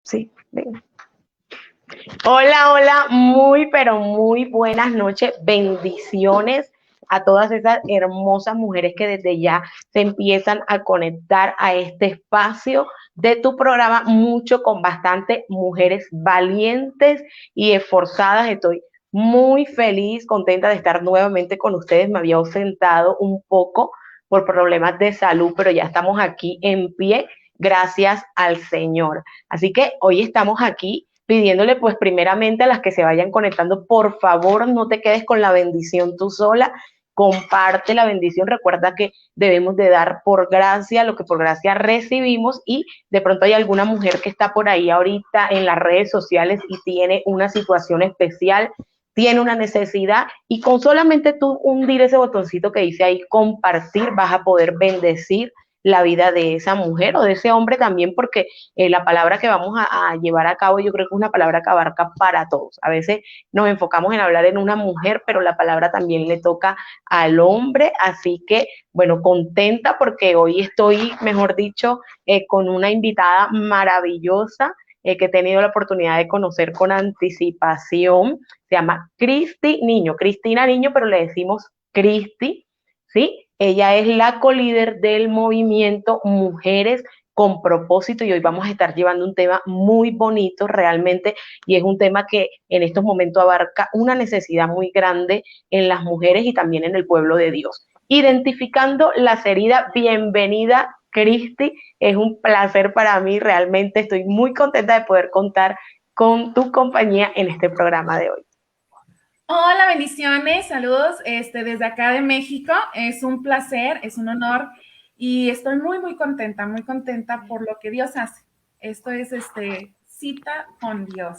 Sí, venga. Hola, hola, muy, pero muy buenas noches. Bendiciones a todas esas hermosas mujeres que desde ya se empiezan a conectar a este espacio de tu programa, mucho con bastante mujeres valientes y esforzadas. Estoy muy feliz, contenta de estar nuevamente con ustedes. Me había ausentado un poco por problemas de salud, pero ya estamos aquí en pie, gracias al Señor. Así que hoy estamos aquí pidiéndole pues primeramente a las que se vayan conectando, por favor no te quedes con la bendición tú sola, comparte la bendición, recuerda que debemos de dar por gracia lo que por gracia recibimos y de pronto hay alguna mujer que está por ahí ahorita en las redes sociales y tiene una situación especial, tiene una necesidad y con solamente tú hundir ese botoncito que dice ahí compartir vas a poder bendecir la vida de esa mujer o de ese hombre también, porque la palabra que vamos a llevar a cabo yo creo que es una palabra que abarca para todos. A veces nos enfocamos en hablar en una mujer, pero la palabra también le toca al hombre, así que bueno, contenta porque hoy estoy, mejor dicho, con una invitada maravillosa que he tenido la oportunidad de conocer con anticipación. Se llama Cristi Niño, Cristina Niño, pero le decimos Cristi, ¿sí? Ella es la co-líder del movimiento Mujeres con Propósito y hoy vamos a estar llevando un tema muy bonito realmente y es un tema que en estos momentos abarca una necesidad muy grande en las mujeres y también en el pueblo de Dios. Identificando las heridas, bienvenida Cristi, es un placer para mí, realmente estoy muy contenta de poder contar con tu compañía en este programa de hoy. Hola, bendiciones, saludos desde acá de México. Es un placer, es un honor y estoy muy contenta por lo que Dios hace. Esto es cita con Dios.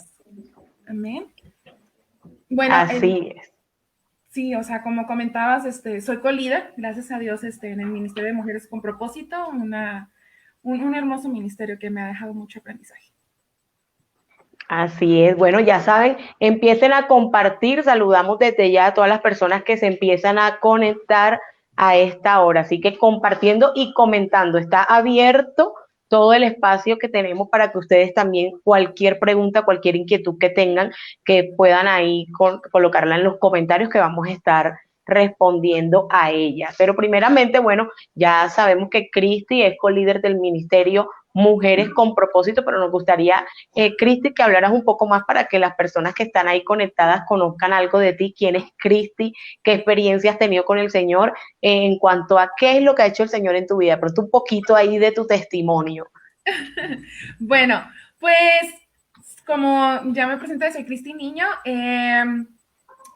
Amén. Bueno, Así es. sí, o sea, como comentabas, soy co-líder, gracias a Dios, en el Ministerio de Mujeres con Propósito, un hermoso ministerio que me ha dejado mucho aprendizaje. Así es, bueno, ya saben, empiecen a compartir, saludamos desde ya a todas las personas que se empiezan a conectar a esta hora, así que compartiendo y comentando, está abierto todo el espacio que tenemos para que ustedes también cualquier pregunta, cualquier inquietud que tengan, que puedan ahí colocarla en los comentarios que vamos a estar respondiendo a ella. Pero primeramente, bueno, ya sabemos que Cristi es co-líder del ministerio Mujeres con Propósito, pero nos gustaría Cristi, que hablaras un poco más para que las personas que están ahí conectadas conozcan algo de ti, quién es Cristi, qué experiencia has tenido con el Señor en cuanto a qué es lo que ha hecho el Señor en tu vida, pero tú un poquito ahí de tu testimonio. Bueno, pues como ya me presenté, soy Cristi Niño.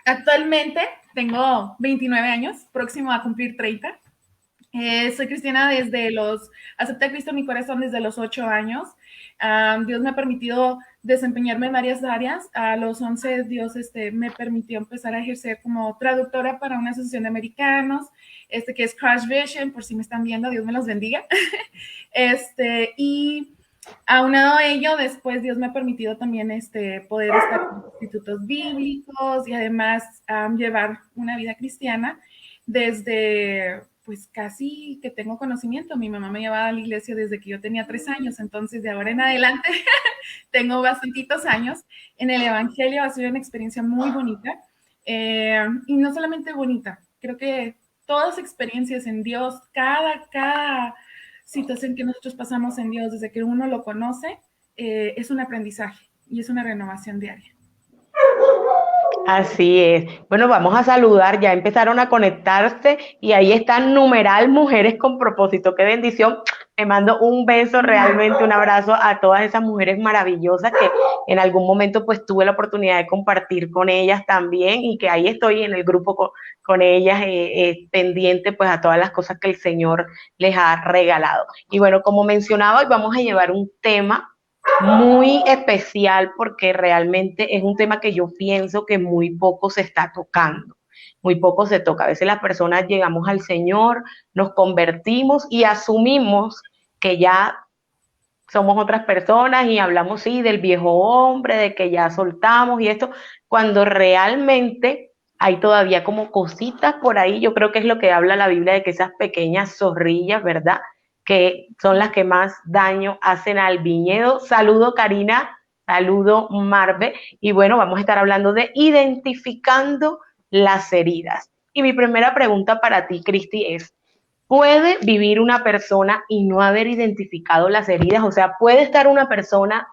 Actualmente tengo 29 años, próximo a cumplir 30. Soy cristiana acepté a Cristo en mi corazón desde los 8 años. Dios me ha permitido desempeñarme en varias áreas. A los 11 Dios me permitió empezar a ejercer como traductora para una asociación de americanos, que es Crash Vision, por si me están viendo, Dios me los bendiga. Y aunado a ello, después Dios me ha permitido también poder estar en institutos bíblicos y además llevar una vida cristiana desde pues casi que tengo conocimiento. Mi mamá me llevaba a la iglesia desde que yo tenía 3 años, entonces de ahora en adelante tengo bastantitos años en el Evangelio. Ha sido una experiencia muy bonita y no solamente bonita, creo que todas experiencias en Dios, cada situación que nosotros pasamos en Dios desde que uno lo conoce, es un aprendizaje y es una renovación diaria. Así es. Bueno, vamos a saludar, ya empezaron a conectarse y ahí están numeral Mujeres con Propósito. Qué bendición. Me mando un beso, realmente un abrazo a todas esas mujeres maravillosas que en algún momento pues tuve la oportunidad de compartir con ellas también y que ahí estoy en el grupo con ellas pendiente pues a todas las cosas que el Señor les ha regalado. Y bueno, como mencionaba, hoy vamos a llevar un tema muy especial porque realmente es un tema que yo pienso que muy poco se está tocando, muy poco se toca. A veces las personas llegamos al Señor, nos convertimos y asumimos que ya somos otras personas y hablamos, sí, del viejo hombre, de que ya soltamos y esto, cuando realmente hay todavía como cositas por ahí, yo creo que es lo que habla la Biblia de que esas pequeñas zorrillas, ¿verdad? que son las que más daño hacen al viñedo. Saludo Karina, saludo Marve, y bueno, vamos a estar hablando de identificando las heridas. Y mi primera pregunta para ti, Cristi, es, ¿puede vivir una persona y no haber identificado las heridas? O sea, ¿puede estar una persona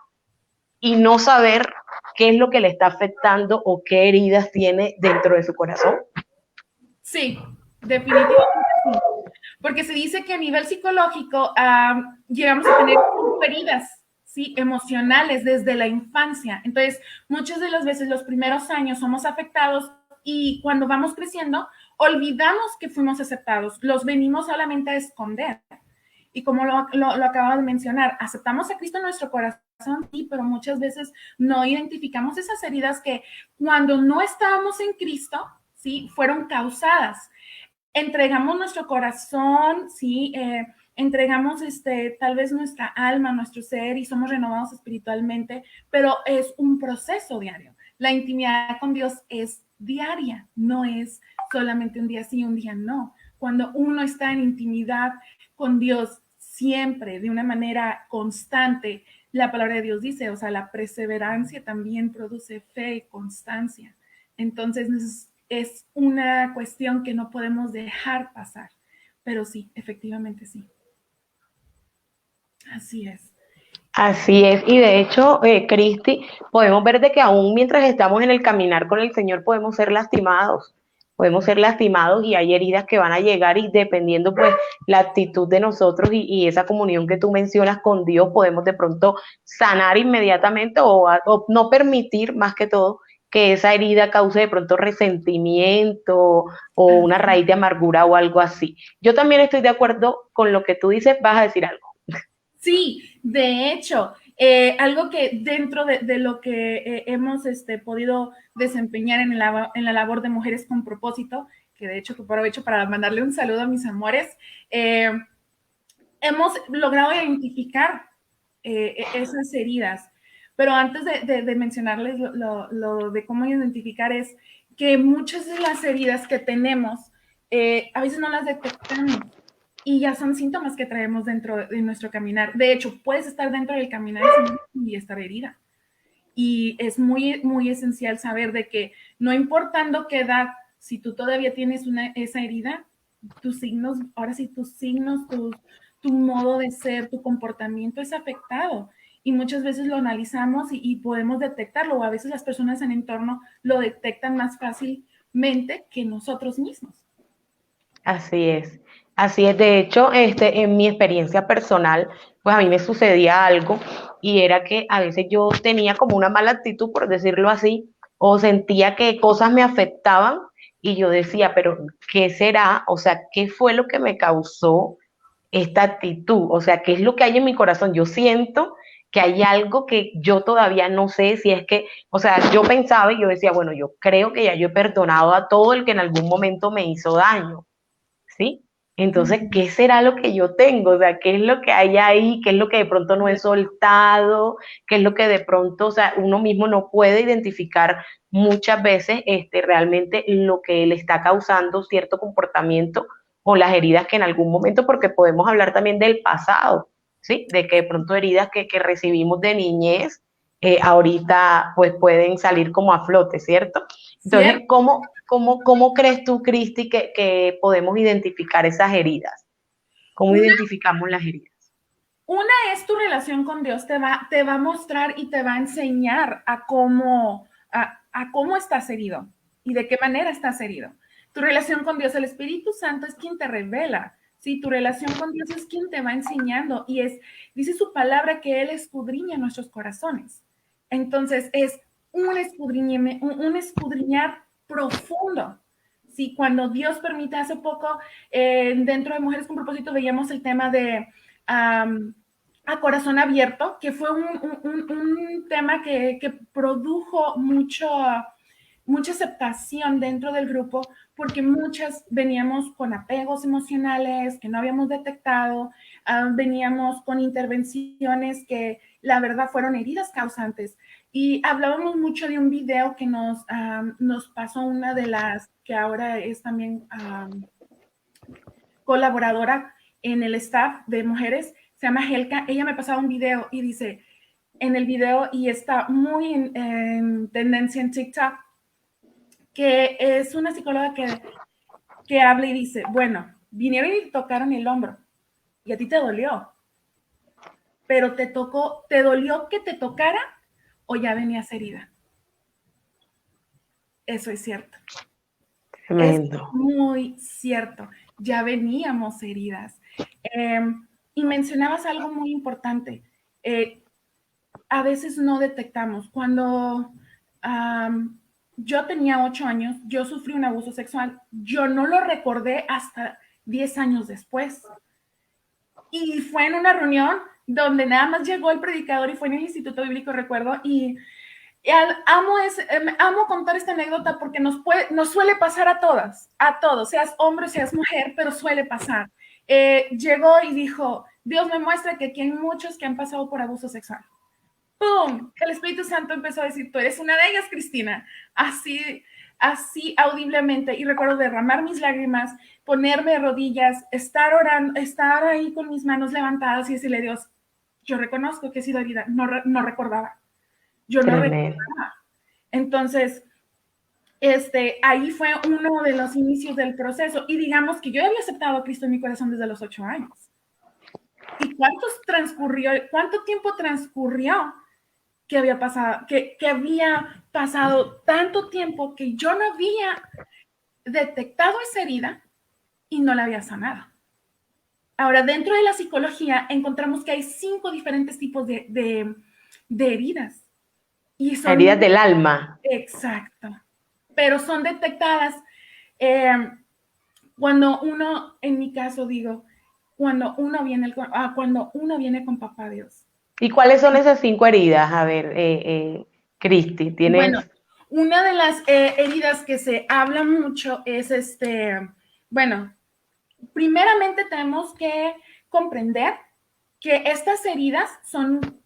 y no saber qué es lo que le está afectando o qué heridas tiene dentro de su corazón? Sí, definitivamente sí. Porque se dice que a nivel psicológico llegamos a tener heridas, ¿sí? Emocionales desde la infancia. Entonces, muchas de las veces los primeros años somos afectados y cuando vamos creciendo, olvidamos que fuimos aceptados, los venimos solamente a esconder. Y como lo acababa de mencionar, aceptamos a Cristo en nuestro corazón, sí, pero muchas veces no identificamos esas heridas que cuando no estábamos en Cristo, sí, fueron causadas. Entregamos nuestro corazón, sí, entregamos tal vez nuestra alma, nuestro ser y somos renovados espiritualmente, pero es un proceso diario. La intimidad con Dios es diaria, no es solamente un día sí, un día no. Cuando uno está en intimidad con Dios siempre, de una manera constante, la palabra de Dios dice, o sea, la perseverancia también produce fe y constancia. Entonces, es una cuestión que no podemos dejar pasar. Pero sí, efectivamente sí. Así es. Así es, y de hecho, Cristi, podemos ver de que aún mientras estamos en el caminar con el Señor podemos ser lastimados y hay heridas que van a llegar y dependiendo pues la actitud de nosotros y esa comunión que tú mencionas con Dios, podemos de pronto sanar inmediatamente o no permitir más que todo que esa herida cause de pronto resentimiento o una raíz de amargura o algo así. Yo también estoy de acuerdo con lo que tú dices, vas a decir algo. Sí, de hecho, algo que dentro de lo que hemos podido desempeñar en la labor de Mujeres con Propósito, que de hecho aprovecho para mandarle un saludo a mis amores, hemos logrado identificar esas heridas. Pero antes de mencionarles lo de cómo identificar es que muchas de las heridas que tenemos a veces no las detectamos y ya son síntomas que traemos dentro de nuestro caminar. De hecho, puedes estar dentro del caminar y estar herida. Y es muy, muy esencial saber de que no importando qué edad, si tú todavía tienes esa herida, tus signos, ahora sí, tus signos, tu modo de ser, tu comportamiento es afectado. Y muchas veces lo analizamos y podemos detectarlo, o a veces las personas en entorno lo detectan más fácilmente que nosotros mismos. Así es, así es. De hecho, en mi experiencia personal, pues a mí me sucedía algo y era que a veces yo tenía como una mala actitud, por decirlo así, o sentía que cosas me afectaban y yo decía, pero ¿qué será? O sea, ¿qué fue lo que me causó esta actitud? O sea, ¿qué es lo que hay en mi corazón? Yo siento que hay algo que yo todavía no sé si es que, o sea, yo pensaba y yo decía, bueno, yo creo que ya yo he perdonado a todo el que en algún momento me hizo daño. ¿Sí? Entonces, ¿qué será lo que yo tengo? O sea, ¿qué es lo que hay ahí? ¿Qué es lo que de pronto no he soltado? ¿Qué es lo que de pronto, o sea, uno mismo no puede identificar muchas veces realmente lo que le está causando cierto comportamiento o las heridas que en algún momento, porque podemos hablar también del pasado, ¿sí? De que de pronto heridas que recibimos de niñez, ahorita pues pueden salir como a flote, ¿cierto? Entonces, ¿Cierto? ¿cómo crees tú, Cristi, que podemos identificar esas heridas? ¿Cómo Una, identificamos las heridas? una es tu relación con Dios, te va a mostrar y te va a enseñar a cómo estás herido y de qué manera estás herido. Tu relación con Dios, el Espíritu Santo es quien te revela. Sí, tu relación con Dios es quien te va enseñando y dice su palabra que Él escudriña nuestros corazones. Entonces es un escudriñar profundo. Sí, cuando Dios permite, hace poco dentro de Mujeres con Propósito veíamos el tema de a corazón abierto, que fue un tema que produjo mucha aceptación dentro del grupo, porque muchas veníamos con apegos emocionales que no habíamos detectado, veníamos con intervenciones que la verdad fueron heridas causantes. Y hablábamos mucho de un video que nos pasó una de las que ahora es también colaboradora en el staff de mujeres, se llama Helka. Ella me pasaba un video y dice, en el video, y está muy en tendencia en TikTok, que es una psicóloga que habla y dice, bueno, vinieron y tocaron el hombro y a ti te dolió, pero te dolió que te tocara o ya venías herida. Eso es cierto. Es Tremendo. muy cierto. Ya veníamos heridas. Y mencionabas algo muy importante. A veces no detectamos. Cuando yo tenía 8 años, yo sufrí un abuso sexual. Yo no lo recordé hasta 10 años después. Y fue en una reunión donde nada más llegó el predicador y fue en el Instituto Bíblico, recuerdo, y amo contar esta anécdota porque nos suele pasar a todos, seas hombre, seas mujer, pero suele pasar. Llegó y dijo, Dios me muestra que aquí hay muchos que han pasado por abuso sexual. ¡Pum! El Espíritu Santo empezó a decir, tú eres una de ellas, Cristina. Así audiblemente. Y recuerdo derramar mis lágrimas, ponerme de rodillas, estar orando, estar ahí con mis manos levantadas y decirle a Dios, yo reconozco que he sido herida. No recordaba. Yo no Tremendo. recordaba. Entonces, ahí fue uno de los inicios del proceso. Y digamos que yo había aceptado a Cristo en mi corazón desde los 8 años. ¿Y cuánto tiempo transcurrió que había pasado tanto tiempo que yo no había detectado esa herida y no la había sanado? Ahora, dentro de la psicología encontramos que hay 5 diferentes tipos de heridas. Y son Heridas del alma. exacto, pero son detectadas cuando uno, en mi caso digo, cuando uno viene con papá Dios. ¿Y cuáles son esas 5 heridas? A ver, Cristi, Bueno, ¿tienes? una de las heridas que se habla mucho es bueno, primeramente tenemos que comprender que estas heridas son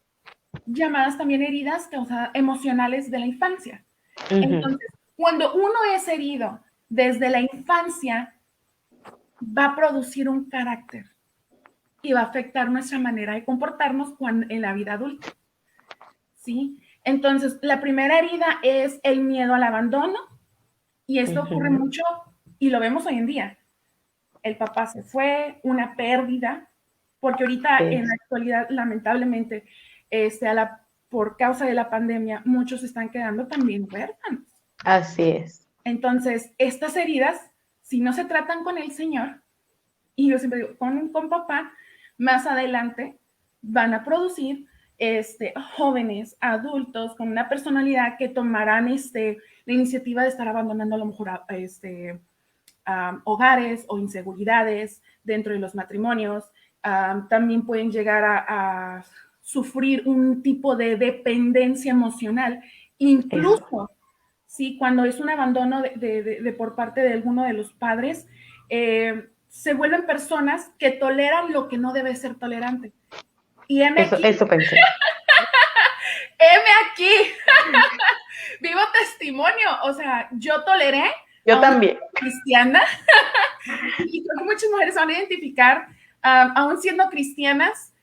llamadas también heridas emocionales de la infancia. Entonces, cuando uno es herido desde la infancia, va a producir un carácter y va a afectar nuestra manera de comportarnos en la vida adulta. ¿Sí? Entonces, la primera herida es el miedo al abandono, y esto ocurre mucho y lo vemos hoy en día. El papá se fue, una pérdida, porque ahorita en la actualidad, lamentablemente, por causa de la pandemia, muchos están quedando también huérfanos. Así es. Entonces, estas heridas, si no se tratan con el Señor, y yo siempre digo, con papá, más adelante van a producir jóvenes, adultos con una personalidad que tomarán la iniciativa de estar abandonando a lo mejor hogares o inseguridades dentro de los matrimonios. También pueden llegar a sufrir un tipo de dependencia emocional, incluso ¿sí? Cuando es un abandono por parte de alguno de los padres, se vuelven personas que toleran lo que no debe ser tolerante. Y Eso pensé. aquí, vivo testimonio, o sea, yo toleré Yo a una también. cristiana y creo que muchas mujeres van a identificar, aún siendo cristianas,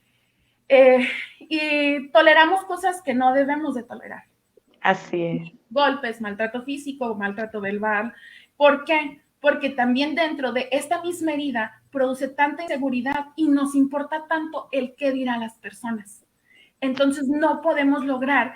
y toleramos cosas que no debemos de tolerar. Así es. Golpes, maltrato físico, maltrato verbal. ¿Por qué? Porque también dentro de esta misma herida produce tanta inseguridad y nos importa tanto el qué dirán las personas. Entonces no podemos lograr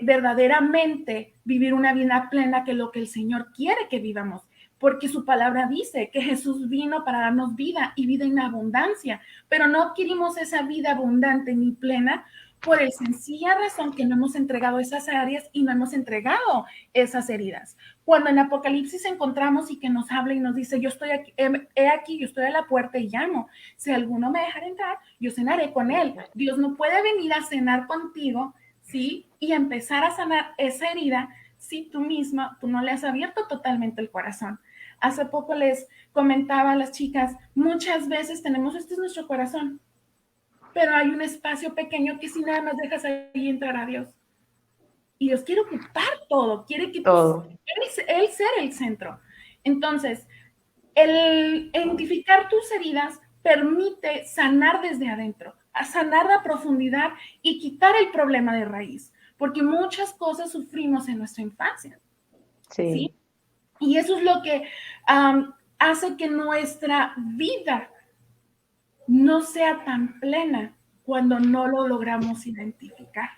verdaderamente vivir una vida plena, que lo que el Señor quiere que vivamos, porque su palabra dice que Jesús vino para darnos vida y vida en abundancia, pero no adquirimos esa vida abundante ni plena por la sencilla razón que no hemos entregado esas áreas y no hemos entregado esas heridas. Cuando en Apocalipsis encontramos y que nos habla y nos dice, yo estoy aquí, yo estoy a la puerta y llamo. Si alguno me dejara entrar, yo cenaré con él. Dios no puede venir a cenar contigo, ¿sí? Y empezar a sanar esa herida si tú misma, tú no le has abierto totalmente el corazón. Hace poco les comentaba a las chicas, muchas veces tenemos, este es nuestro corazón, pero hay un espacio pequeño que si nada más dejas ahí entrar a Dios. Y Dios quiere ocupar todo, quiere que Él sea el centro. Entonces, el identificar tus heridas permite sanar desde adentro, a sanar a profundidad y quitar el problema de raíz, porque muchas cosas sufrimos en nuestra infancia, ¿sí? Sí, Y eso es lo que hace que nuestra vida no sea tan plena cuando no lo logramos identificar.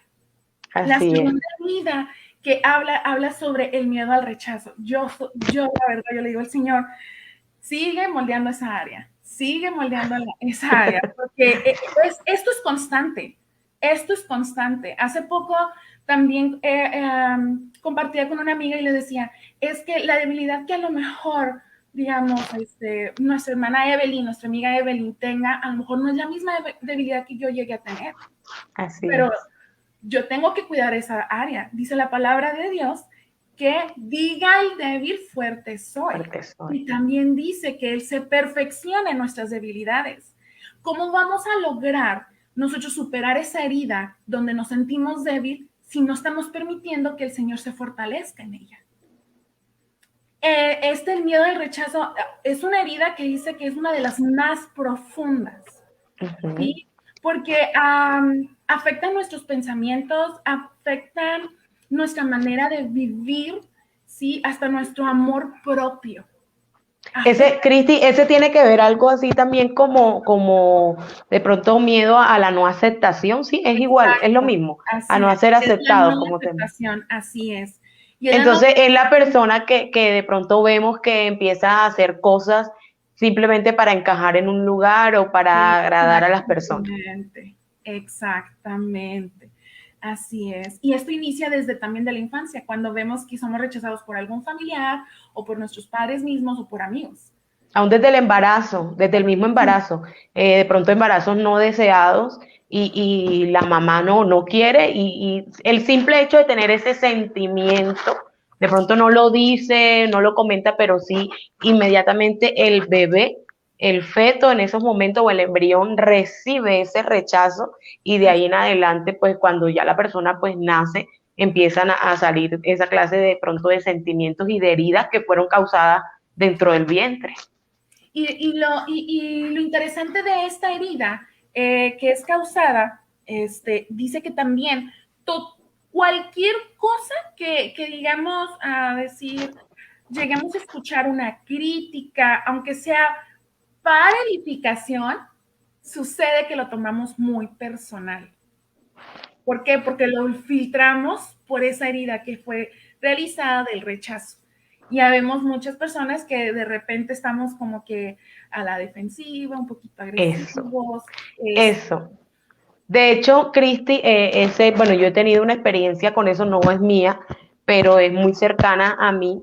La así es. segunda vida que habla sobre el miedo al rechazo. Yo la verdad, yo le digo al Señor, sigue moldeando esa área, sigue moldeando esa área, porque esto es constante, esto es constante. Hace poco también compartía con una amiga y le decía, es que la debilidad que a lo mejor, digamos, nuestra hermana Evelyn, nuestra amiga Evelyn tenga, a lo mejor no es la misma debilidad que yo llegué a tener, Así pero es. yo tengo que cuidar esa área. Dice la palabra de Dios que diga el débil, fuerte soy. Fuerte soy. Y también dice que Él se perfecciona en nuestras debilidades. ¿Cómo vamos a lograr nosotros superar esa herida donde nos sentimos débil si no estamos permitiendo que el Señor se fortalezca en ella? El miedo al rechazo es una herida que dice que es una de las más profundas, Ujú. ¿sí? Porque afectan nuestros pensamientos, afectan nuestra manera de vivir, ¿sí? Hasta nuestro amor propio. Ese, Afecta, Cristi, ese tiene que ver algo así también como de pronto miedo a la no aceptación, sí, es igual, es lo exacto, mismo, a así no ser es la no aceptados como tema. aceptación, así es. Y es la no Entonces es la persona que de pronto vemos que empieza a hacer cosas simplemente para encajar en un lugar o para agradar a las personas. exactamente, exactamente. Así es. Y esto inicia desde también de la infancia, cuando vemos que somos rechazados por algún familiar o por nuestros padres mismos o por amigos. Aún desde el embarazo, desde el mismo embarazo, de pronto embarazos no deseados y la mamá no quiere y el simple hecho de tener ese sentimiento, de pronto no lo dice, no lo comenta, pero sí inmediatamente el bebé, el feto en esos momentos o el embrión recibe ese rechazo y de ahí en adelante, pues cuando ya la persona pues nace, empiezan a salir esa clase de pronto de sentimientos y de heridas que fueron causadas dentro del vientre. Y lo interesante de esta herida que es causada, dice que también cualquier cosa que digamos a decir, lleguemos a escuchar una crítica, aunque sea para edificación, sucede que lo tomamos muy personal. ¿Por qué? Porque lo filtramos por esa herida que fue realizada del rechazo. Ya vemos muchas personas que de repente estamos como que a la defensiva, un poquito Eso, agresivos. eso. De hecho, Cristi, bueno, yo he tenido una experiencia con eso, no es mía, pero es muy cercana a mí,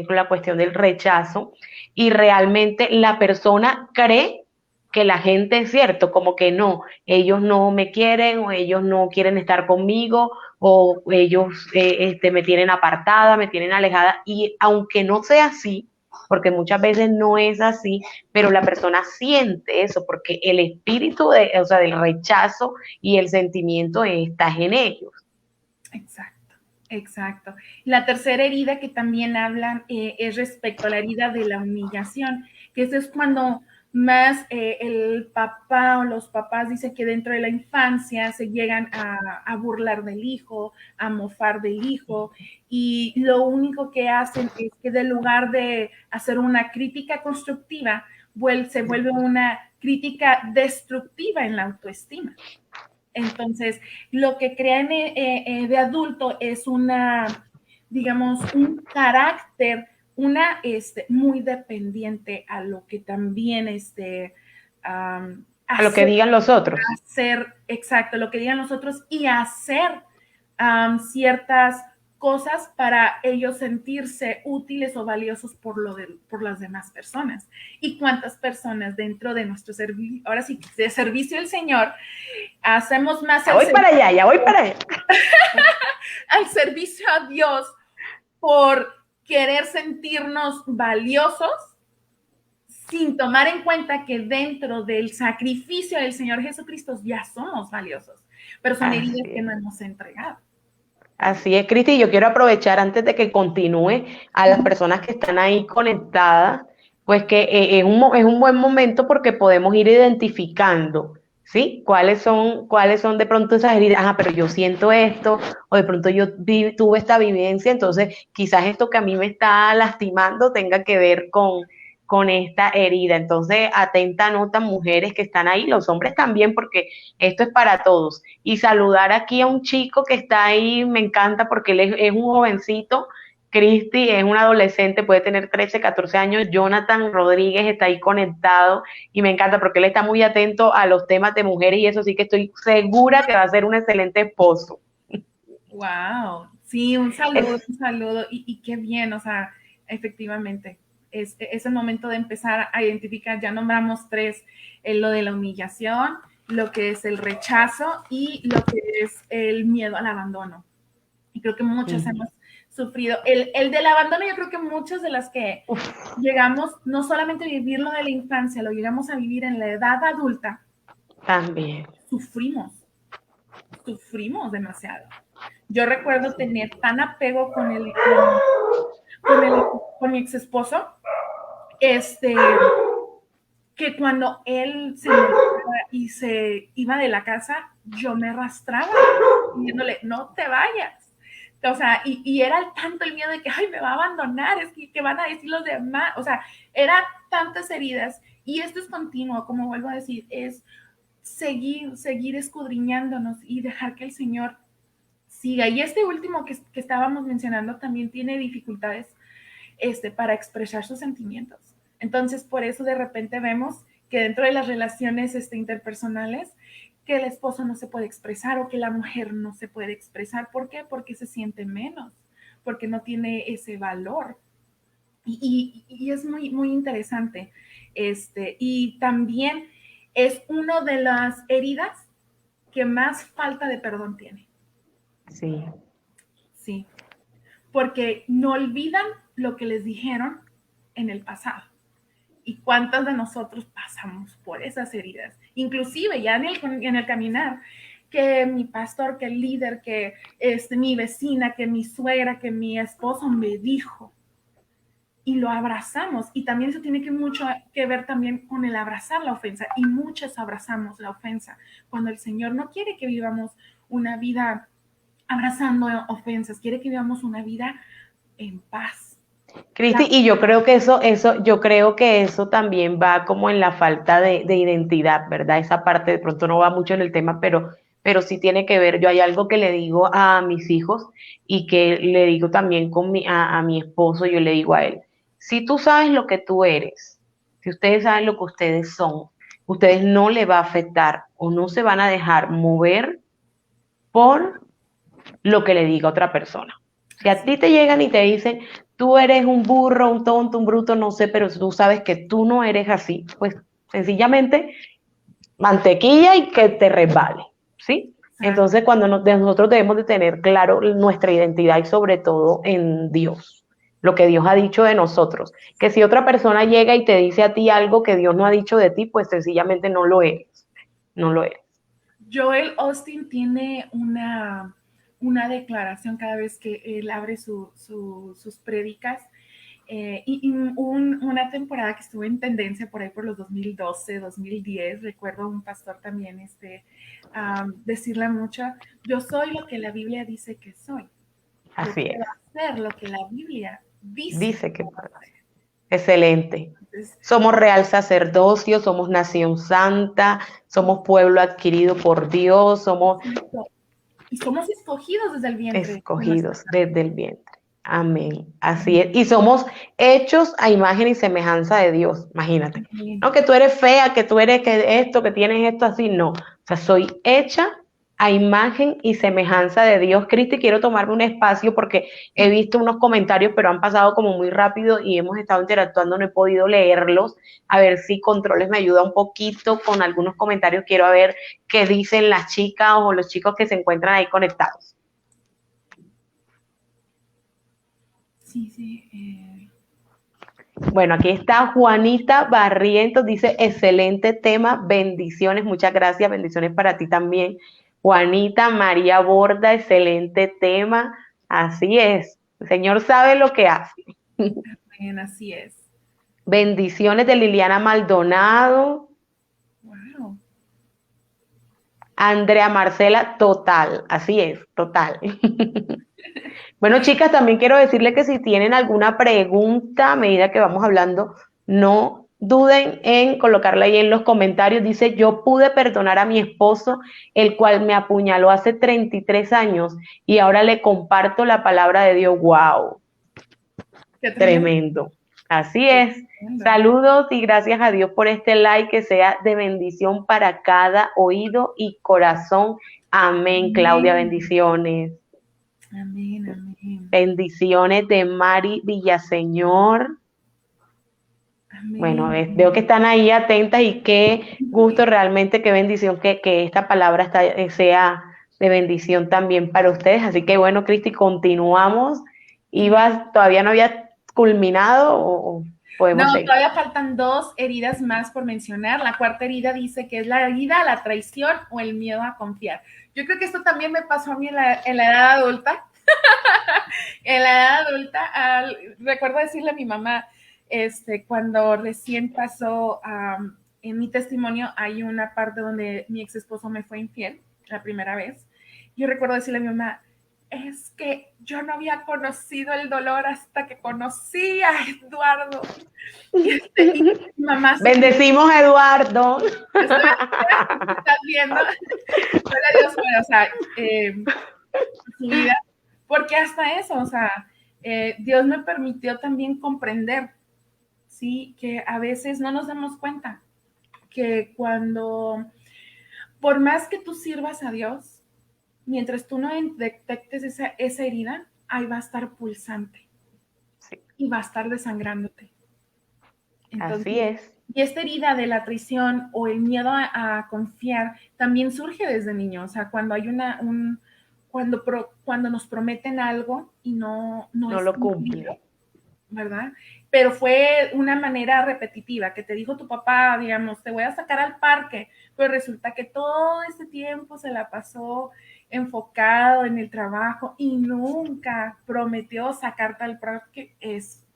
con la cuestión del rechazo, y realmente la persona cree que la gente es cierto, como que no, ellos no me quieren o ellos no quieren estar conmigo o ellos me tienen apartada, me tienen alejada, y aunque no sea así, porque muchas veces no es así, pero la persona siente eso, porque el espíritu o sea, del rechazo y el sentimiento está en ellos. Exacto, exacto. La tercera herida que también hablan es respecto a la herida de la humillación, que eso es cuando más el papá o los papás dicen que dentro de la infancia se llegan a burlar del hijo, a mofar del hijo, y lo único que hacen es que en lugar de hacer una crítica constructiva, se vuelve una crítica destructiva en la autoestima. Entonces, lo que crean de adulto es digamos, un carácter, muy dependiente a lo que también A lo que digan los otros. hacer, exacto, lo que digan los otros y hacer ciertas cosas para ellos sentirse útiles o valiosos por las demás personas. ¿Y cuántas personas dentro de nuestro servicio, ahora sí, de servicio al Señor, hacemos más Ya voy para allá, ya voy para allá. al servicio a Dios por querer sentirnos valiosos sin tomar en cuenta que dentro del sacrificio del Señor Jesucristo ya somos valiosos, pero son Así heridas que es. no hemos entregado? Así es, Cristi. Yo quiero aprovechar antes de que continúe a las personas que están ahí conectadas pues que es un buen momento porque podemos ir identificando, ¿sí? Cuáles son de pronto esas heridas? Ajá, pero yo siento esto, o de pronto yo tuve esta vivencia, entonces quizás esto que a mí me está lastimando tenga que ver con esta herida. Entonces, atenta nota, mujeres que están ahí, los hombres también, porque esto es para todos. Y saludar aquí a un chico que está ahí, me encanta porque él es un jovencito. Cristi es un adolescente, puede tener 13, 14 años. Jonathan Rodríguez está ahí conectado y me encanta porque él está muy atento a los temas de mujeres y eso sí que estoy segura que va a ser un excelente esposo. Wow, sí, Es, un saludo y qué bien, o sea, efectivamente, es el momento de empezar a identificar, ya nombramos tres, lo de la humillación, lo que es el rechazo y lo que es el miedo al abandono. Y creo que muchos hemos sufrido. El del abandono, yo creo que muchas de las que uf, llegamos, no solamente a vivirlo de la infancia, lo llegamos a vivir en la edad adulta, también. sufrimos, sufrimos demasiado. Yo recuerdo tener tan apego con mi ex esposo, que cuando él se molestaba y se iba de la casa, yo me arrastraba, diciéndole, no te vayas. O sea, y era tanto el miedo de que, ay, me va a abandonar, es que van a decir los demás. O sea, eran tantas heridas. Y esto es continuo, como vuelvo a decir, es seguir escudriñándonos y dejar que el Señor siga. Y este último que estábamos mencionando también tiene dificultades para expresar sus sentimientos. Entonces, por eso de repente vemos que dentro de las relaciones interpersonales, que el esposo no se puede expresar o que la mujer no se puede expresar. ¿Por qué? Porque se siente menos, porque no tiene ese valor. Y es muy, muy interesante. Y también es una de las heridas que más falta de perdón tiene. Sí. Sí, porque no olvidan lo que les dijeron en el pasado. ¿Y cuántas de nosotros pasamos por esas heridas? Inclusive ya en el caminar, que mi pastor, que el líder, que mi vecina, que mi suegra, que mi esposo me dijo. Y lo abrazamos. Y también eso tiene mucho que ver también con el abrazar la ofensa. Y muchos abrazamos la ofensa cuando el Señor no quiere que vivamos una vida abrazando ofensas, quiere que vivamos una vida en paz. Cristi, y yo creo que yo creo que eso también va como en la falta de identidad, ¿verdad? Esa parte de pronto no va mucho en el tema, pero sí tiene que ver. Yo hay algo que le digo a mis hijos y que le digo también a mi esposo, yo le digo a él, si tú sabes lo que tú eres, si ustedes saben lo que ustedes son, ustedes no le va a afectar o no se van a dejar mover por lo que le diga otra persona. Si a Así, ti te llegan y te dicen, tú eres un burro, un tonto, un bruto, no sé, pero tú sabes que tú no eres así, pues sencillamente mantequilla y que te resbale, ¿sí? exacto. Entonces, nosotros debemos de tener claro nuestra identidad y sobre todo en Dios, lo que Dios ha dicho de nosotros. Que si otra persona llega y te dice a ti algo que Dios no ha dicho de ti, pues sencillamente no lo eres, no lo eres. Joel Austin tiene una declaración cada vez que él abre sus prédicas. Una temporada que estuvo en tendencia por ahí por los 2012, 2010, recuerdo un pastor también decirle mucho, yo soy lo que la Biblia dice que soy. Yo Así es. puedo hacer lo que la Biblia dice Dice que que puedo hacer. excelente. Entonces, Somos real sacerdocio, somos nación santa, somos pueblo adquirido por Dios, somos y somos escogidos desde el vientre de nuestra escogidos madre. desde el vientre. Amén. Así es. Y somos hechos a imagen y semejanza de Dios. Imagínate. Amén. No que tú eres fea, que tú eres que esto, que tienes esto así. No. O sea, soy hecha a imagen y semejanza de Dios. Cristi, quiero tomarme un espacio porque he visto unos comentarios, pero han pasado como muy rápido y hemos estado interactuando, no he podido leerlos. A ver si Controles me ayuda un poquito con algunos comentarios. Quiero ver qué dicen las chicas o los chicos que se encuentran ahí conectados. Sí, sí. Bueno, aquí está Juanita Barrientos, dice, excelente tema, bendiciones, muchas gracias, bendiciones para ti también. Juanita María Borda, excelente tema, así es, el Señor sabe lo que hace. Bien, así es. Bendiciones de Liliana Maldonado. Wow. Andrea Marcela, total, así es, total. Bueno, chicas, también quiero decirle que si tienen alguna pregunta a medida que vamos hablando, no duden en colocarla ahí en los comentarios. Dice, yo pude perdonar a mi esposo, el cual me apuñaló hace 33 años y ahora le comparto la palabra de Dios. ¡Wow! Qué tremendo. Tremendo. Así Qué es. tremendo. Saludos y gracias a Dios por este like que sea de bendición para cada oído y corazón. Amén, Claudia, Amén. bendiciones. Amén, amén. Bendiciones de Mari Villaseñor. Bueno, Amén. veo que Amén. están ahí atentas y qué gusto realmente, qué bendición que esta palabra sea de bendición también para ustedes. Así que bueno, Cristi, continuamos. Sí. ¿Todavía no había culminado o No, podemos seguir? todavía faltan dos heridas más por mencionar. La cuarta herida dice que es la herida a la traición o el miedo a confiar. Yo creo que esto también me pasó a mí en la edad adulta. En la edad adulta, recuerdo decirle a mi mamá, cuando recién pasó, en mi testimonio hay una parte donde mi ex esposo me fue infiel, la primera vez. Yo recuerdo decirle a mi mamá, es que yo no había conocido el dolor hasta que conocí a Eduardo. Y mi mamá se quedó, Bendecimos a Eduardo. estoy, estás viendo, gloria a Dios, bueno, o sea, su vida, porque hasta eso, o sea, Dios me permitió también comprender, ¿sí? Que a veces no nos damos cuenta que cuando, por más que tú sirvas a Dios, mientras tú no detectes esa herida, ahí va a estar pulsante Sí, y va a estar desangrándote. así Entonces, es. y esta herida de la traición o el miedo a confiar también surge desde niño, o sea, cuando hay cuando nos prometen algo y no No es lo cumplido, cumple. ¿verdad? Pero fue una manera repetitiva, que te dijo tu papá, digamos, te voy a sacar al parque, pero resulta que todo ese tiempo se la pasó enfocado en el trabajo y nunca prometió sacarte al parque.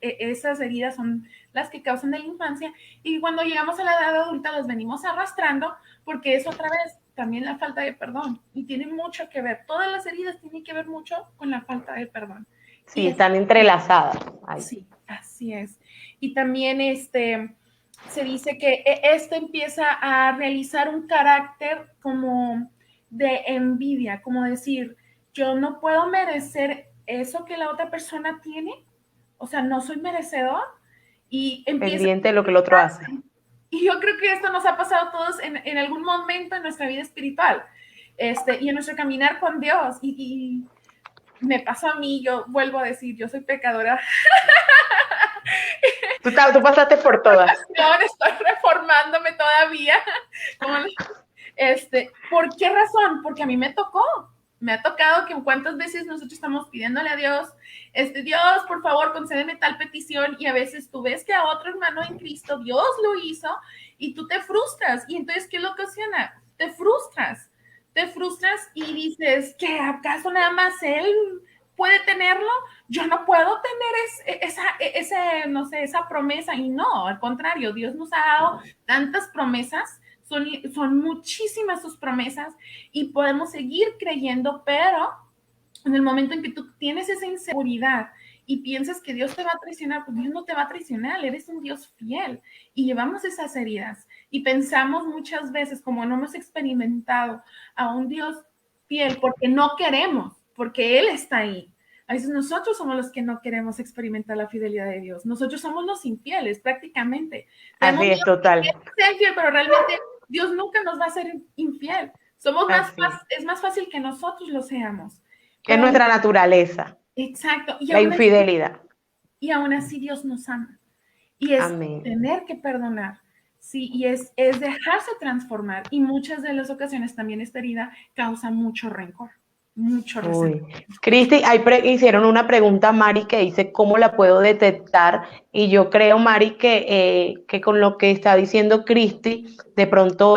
Esas heridas son las que causan de la infancia y cuando llegamos a la edad adulta las venimos arrastrando porque es otra vez también la falta de perdón y tiene mucho que ver, todas las heridas tienen que ver mucho con la falta de perdón. Sí, Y es están entrelazadas. Ay, sí, así es. Y también se dice que esto empieza a realizar un carácter como de envidia, como decir, yo no puedo merecer eso que la otra persona tiene, o sea, no soy merecedor y empieza. pendiente de lo que el otro hace. Y yo creo que esto nos ha pasado a todos en algún momento en nuestra vida espiritual y en nuestro caminar con Dios. Y me pasó a mí, yo vuelvo a decir, yo soy pecadora. Tú pasaste por todas. Estoy reformándome todavía. ¿Por qué razón? Porque a mí me tocó. Me ha tocado que cuántas veces nosotros estamos pidiéndole a Dios, Dios, por favor, concédeme tal petición, y a veces tú ves que a otro hermano en Cristo Dios lo hizo y tú te frustras. Y entonces, ¿qué lo ocasiona? Te frustras. Te frustras y dices, ¿que acaso nada más él puede tenerlo? Yo no puedo tener no sé, esa promesa. Y no, al contrario, Dios nos ha dado tantas promesas, son muchísimas sus promesas y podemos seguir creyendo, pero en el momento en que tú tienes esa inseguridad y piensas que Dios te va a traicionar, pues Dios no te va a traicionar, eres un Dios fiel y llevamos esas heridas y pensamos muchas veces, como no hemos experimentado a un Dios fiel porque no queremos, porque Él está ahí. A veces nosotros somos los que no queremos experimentar la fidelidad de Dios. Nosotros somos los infieles prácticamente. Tenemos Así es, Dios total. que sea infiel, pero realmente Dios nunca nos va a ser infiel. Así. Es más fácil que nosotros lo seamos. Es Pero nuestra naturaleza, exacto, la infidelidad. y aún así Dios nos ama. Y es Amén. tener que perdonar, sí, y es dejarse transformar. Y muchas de las ocasiones también esta herida causa mucho rencor, mucho Uy. resentimiento. Cristi, hicieron una pregunta a Mari que dice, ¿cómo la puedo detectar? Y yo creo, Mari, que con lo que está diciendo Cristi, de pronto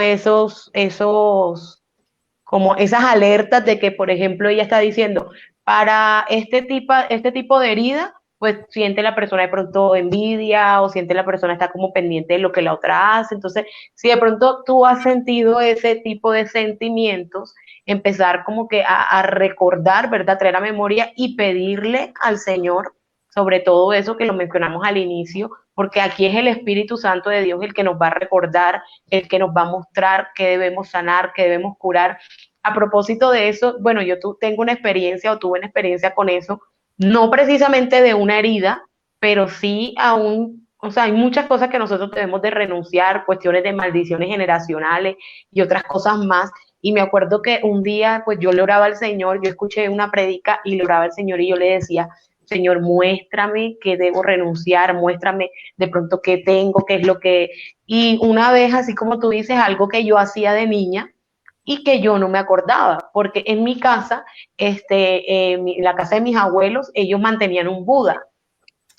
como esas alertas de que, por ejemplo, ella está diciendo, para este tipo de herida, pues siente la persona de pronto envidia o siente la persona está como pendiente de lo que la otra hace. Entonces, si de pronto tú has sentido ese tipo de sentimientos, empezar como que a recordar, ¿verdad? Traer a memoria y pedirle al Señor sobre todo eso que lo mencionamos al inicio, porque aquí es el Espíritu Santo de Dios el que nos va a recordar, el que nos va a mostrar qué debemos sanar, qué debemos curar. A propósito de eso, bueno, tengo una experiencia o tuve una experiencia con eso, no precisamente de una herida, pero sí aún, o sea, hay muchas cosas que nosotros debemos de renunciar, cuestiones de maldiciones generacionales y otras cosas más. Y me acuerdo que un día, pues yo le oraba al Señor, yo escuché una predica y le oraba al Señor y yo le decía, Señor, muéstrame qué debo renunciar, muéstrame de pronto qué tengo, qué es lo que... Y una vez, así como tú dices, algo que yo hacía de niña y que yo no me acordaba, porque en mi casa, la casa de mis abuelos, ellos mantenían un Buda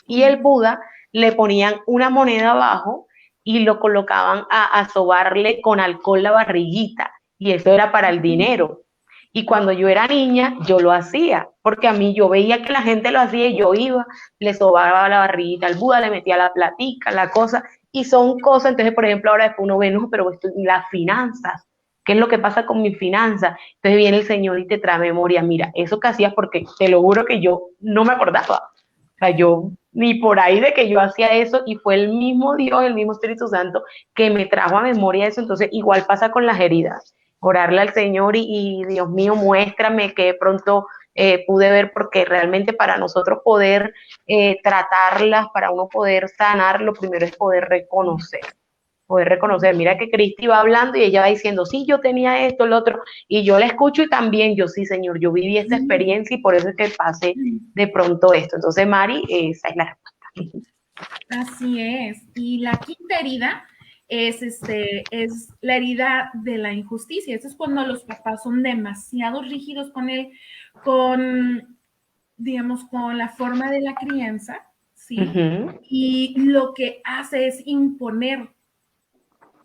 y el Buda le ponían una moneda abajo y lo colocaban a sobarle con alcohol la barriguita y eso era para el dinero. Y cuando yo era niña, yo lo hacía, porque a mí yo veía que la gente lo hacía y yo iba, le sobaba la barriguita al Buda, le metía la platica, la cosa, y son cosas, entonces, por ejemplo, ahora después uno ve, no, pero esto, las finanzas, ¿qué es lo que pasa con mis finanzas? Entonces viene el Señor y te trae memoria, mira, eso que hacías, porque te lo juro que yo no me acordaba. O sea, yo ni por ahí de que yo hacía eso y fue el mismo Dios, el mismo Espíritu Santo que me trajo a memoria eso. Entonces, igual pasa con las heridas. Orarle al Señor y Dios mío, muéstrame que de pronto pude ver, porque realmente para nosotros poder tratarlas, para uno poder sanar, lo primero es poder reconocer, mira que Cristi va hablando y ella va diciendo, sí, yo tenía esto, lo otro, y yo la escucho y también yo, sí, Señor, yo viví esta experiencia y por eso es que pasé de pronto esto. Entonces, Mari, esa es la respuesta. Así es. Y la quinta herida es la herida de la injusticia. Eso es cuando los papás son demasiado rígidos con él, con, digamos, con la forma de la crianza, ¿sí? Ujú. Y lo que hace es imponer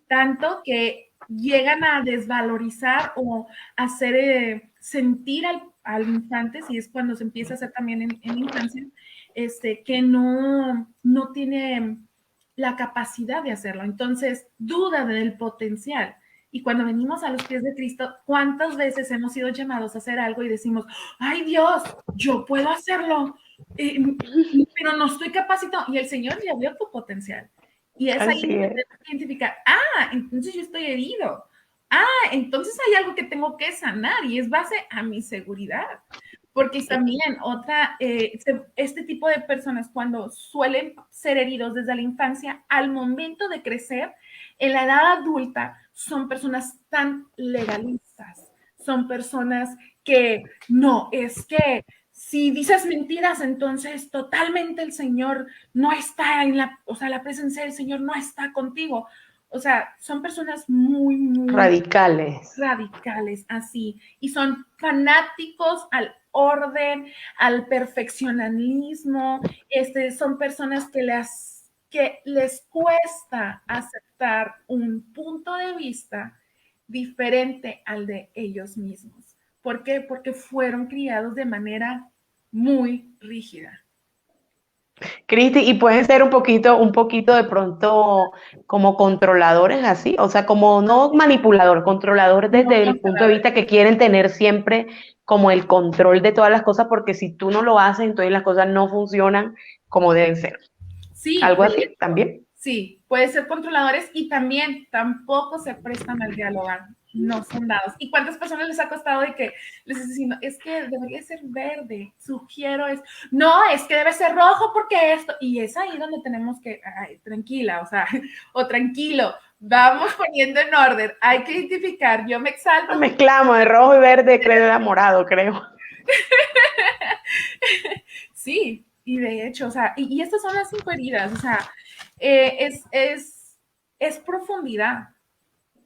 tanto que llegan a desvalorizar o hacer sentir al infante, si es cuando se empieza a hacer también en infancia, que no tiene la capacidad de hacerlo. Entonces, duda del potencial. Y cuando venimos a los pies de Cristo, ¿cuántas veces hemos sido llamados a hacer algo y decimos, ay Dios, yo puedo hacerlo, pero no estoy capacitado? Y el Señor ya vio tu potencial. Y es ahí Así donde es. tenemos que identificar, entonces yo estoy herido. Entonces hay algo que tengo que sanar y es base a mi seguridad. Porque también este tipo de personas cuando suelen ser heridos desde la infancia, al momento de crecer, en la edad adulta, son personas tan legalistas, son personas que no, es que si dices mentiras, entonces totalmente el Señor no está la presencia del Señor no está contigo. O sea, son personas muy, muy Radicales. radicales así y son fanáticos al orden, al perfeccionismo. Son personas que les cuesta aceptar un punto de vista diferente al de ellos mismos. ¿Por qué? Porque fueron criados de manera muy rígida. Cristi, y pueden ser un poquito de pronto como controladores así, o sea, como no manipulador, controlador No desde el punto de controladores. vista que quieren tener siempre como el control de todas las cosas, porque si tú no lo haces, entonces las cosas no funcionan como deben ser. Sí, Algo de así hecho, también. sí, puede ser controladores y también tampoco se prestan al dialogar, no son dados. ¿Y cuántas personas les ha costado de que les estás diciendo, es que debería ser verde, sugiero es, no, es que debe ser rojo porque esto, y es ahí donde tenemos que, ay, tranquila, o sea, o tranquilo, vamos poniendo en orden, hay que identificar, yo me exalto. Lo mezclamos de rojo y verde, creo, era morado, creo. Sí, y de hecho, o sea, y estas son las cinco heridas, o sea, es profundidad.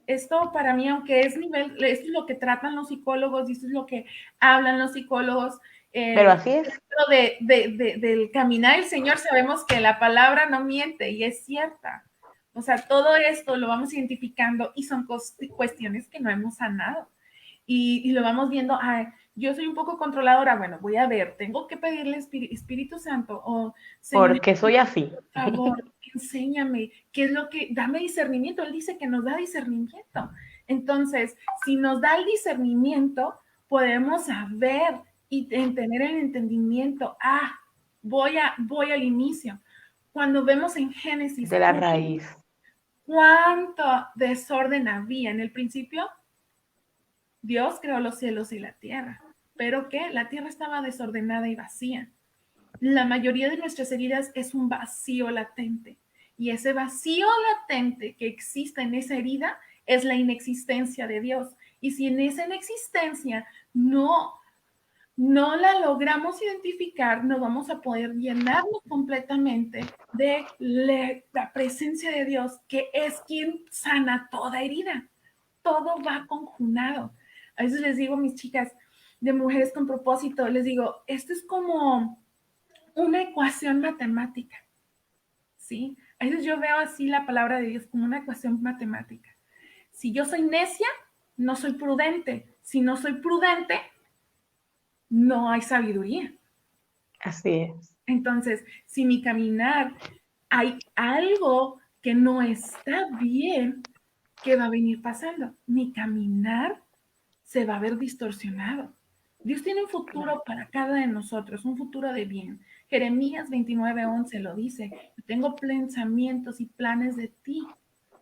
Esto para mí, aunque es nivel, esto es lo que tratan los psicólogos y esto es lo que hablan los psicólogos, Pero así es. dentro del caminar del Señor sabemos que la palabra no miente y es cierta. O sea, todo esto lo vamos identificando y son cuestiones que no hemos sanado. Y lo vamos viendo, yo soy un poco controladora, bueno, voy a ver, tengo que pedirle Espíritu Santo o Señor, Porque soy así. por favor, enséñame, qué es lo que, dame discernimiento. Él dice que nos da discernimiento. Entonces, si nos da el discernimiento, podemos saber y tener el entendimiento. Voy al inicio. Cuando vemos en Génesis De la raíz. cuánto desorden había en el principio, Dios creó los cielos y la tierra. ¿Pero qué? La tierra estaba desordenada y vacía. La mayoría de nuestras heridas es un vacío latente. Y ese vacío latente que existe en esa herida es la inexistencia de Dios. Y si en esa inexistencia no la logramos identificar, no vamos a poder llenarnos completamente de la presencia de Dios, que es quien sana toda herida. Todo va conjunado. A veces les digo a mis chicas de mujeres con propósito, les digo, esto es como una ecuación matemática, ¿sí? A veces yo veo así la palabra de Dios como una ecuación matemática. Si yo soy necia, no soy prudente. Si no soy prudente, no hay sabiduría. Así es. Entonces, si mi caminar hay algo que no está bien, ¿qué va a venir pasando? Mi caminar se va a ver distorsionado. Dios tiene un futuro para cada de nosotros, un futuro de bien. Jeremías 29:11 lo dice, tengo pensamientos y planes de ti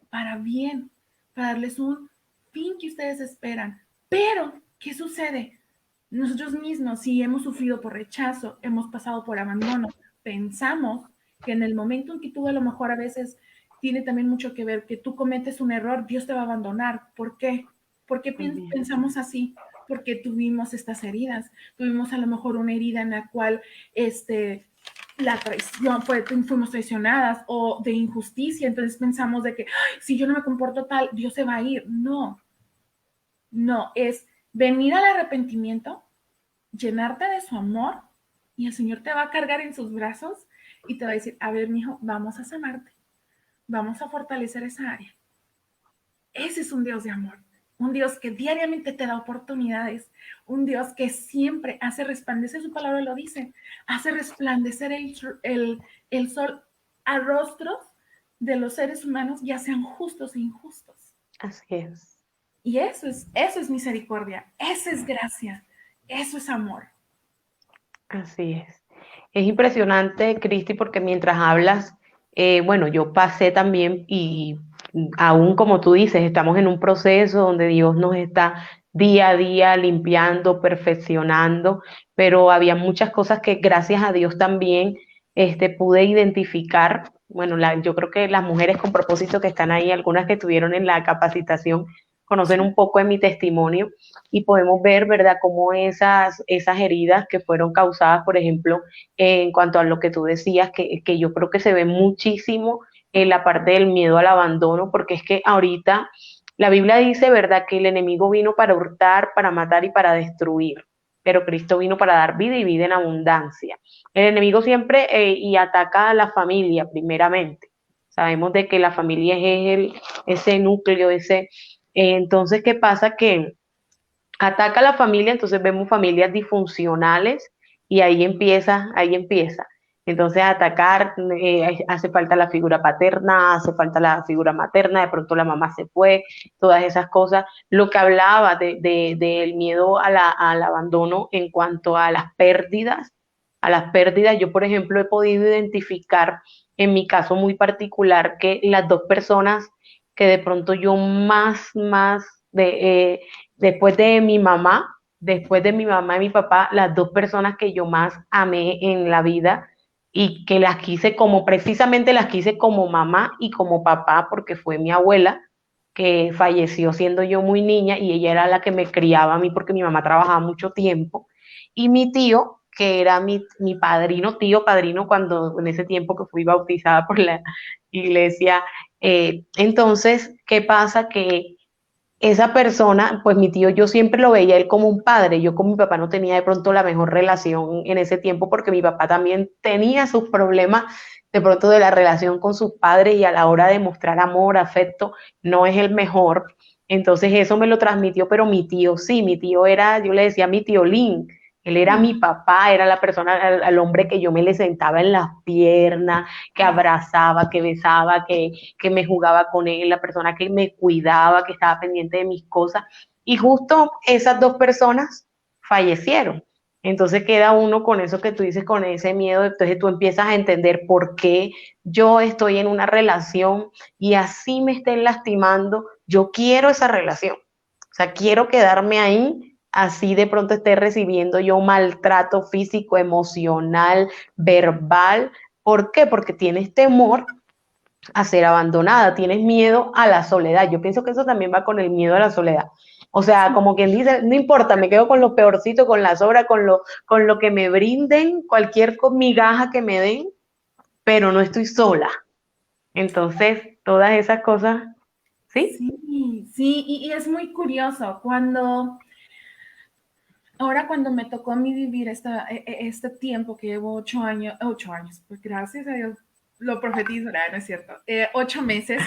para bien, para darles un fin que ustedes esperan. Pero, ¿qué sucede? Nosotros mismos, si hemos sufrido por rechazo, hemos pasado por abandono, pensamos que en el momento en que tú a lo mejor a veces tiene también mucho que ver que tú cometes un error, Dios te va a abandonar. ¿Por qué? ¿Por qué pensamos así? Porque tuvimos estas heridas. Tuvimos a lo mejor una herida en la cual la traición fuimos traicionadas o de injusticia. Entonces pensamos de que si yo no me comporto tal, Dios se va a ir. No, no, es venir al arrepentimiento, llenarte de su amor y el Señor te va a cargar en sus brazos y te va a decir, a ver, mijo, vamos a sanarte, vamos a fortalecer esa área. Ese es un Dios de amor, un Dios que diariamente te da oportunidades, un Dios que siempre hace resplandecer, su palabra lo dice, hace resplandecer el sol a rostros de los seres humanos, ya sean justos e injustos. Así es. Y eso es misericordia, eso es gracia, eso es amor. Así es. Es impresionante, Cristi, porque mientras hablas, bueno, yo pasé también y aún como tú dices, estamos en un proceso donde Dios nos está día a día limpiando, perfeccionando, pero había muchas cosas que gracias a Dios también pude identificar. Bueno, yo creo que las mujeres con propósito que están ahí, algunas que estuvieron en la capacitación, conocen un poco de mi testimonio y podemos ver, ¿verdad?, cómo esas heridas que fueron causadas, por ejemplo, en cuanto a lo que tú decías, que yo creo que se ve muchísimo en la parte del miedo al abandono, porque es que ahorita la Biblia dice, ¿verdad?, que el enemigo vino para hurtar, para matar y para destruir, pero Cristo vino para dar vida y vida en abundancia. El enemigo siempre y ataca a la familia primeramente. Sabemos de que la familia es ese núcleo, entonces, ¿qué pasa? Que ataca a la familia, entonces vemos familias disfuncionales y ahí empieza, ahí empieza. Entonces, atacar, hace falta la figura paterna, hace falta la figura materna, de pronto la mamá se fue, todas esas cosas. Lo que hablaba del miedo al abandono en cuanto a las pérdidas, yo, por ejemplo, he podido identificar en mi caso muy particular que las dos personas que de pronto yo más después de mi mamá y mi papá, las dos personas que yo más amé en la vida y que precisamente las quise como mamá y como papá, porque fue mi abuela, que falleció siendo yo muy niña y ella era la que me criaba a mí porque mi mamá trabajaba mucho tiempo, y mi tío, que era mi padrino, tío padrino, cuando en ese tiempo que fui bautizada por la iglesia. Entonces, ¿qué pasa? Que esa persona, pues mi tío, yo siempre lo veía él como un padre. Yo con mi papá no tenía de pronto la mejor relación en ese tiempo porque mi papá también tenía sus problemas de pronto de la relación con sus padres y a la hora de mostrar amor, afecto, no es el mejor. Entonces eso me lo transmitió, pero mi tío sí, mi tío era, yo le decía a mi tío Lin, él era mi papá, era la persona, al hombre que yo me le sentaba en las piernas, que abrazaba, que besaba, que me jugaba con él, la persona que me cuidaba, que estaba pendiente de mis cosas. Y justo esas dos personas fallecieron. Entonces queda uno con eso que tú dices, con ese miedo, entonces tú empiezas a entender por qué yo estoy en una relación y así me estén lastimando, yo quiero esa relación. O sea, quiero quedarme ahí, así de pronto esté recibiendo yo maltrato físico, emocional, verbal. ¿Por qué? Porque tienes temor a ser abandonada, tienes miedo a la soledad. Yo pienso que eso también va con el miedo a la soledad. O sea, como quien dice, no importa, me quedo con lo peorcito, con la sobra, con lo que me brinden, cualquier migaja que me den, pero no estoy sola. Entonces, todas esas cosas, ¿sí? Sí, sí, y es muy curioso ahora cuando me tocó a mí vivir este tiempo que llevo 8 años, pues gracias a Dios lo profetizo, ¿no es cierto? 8 meses,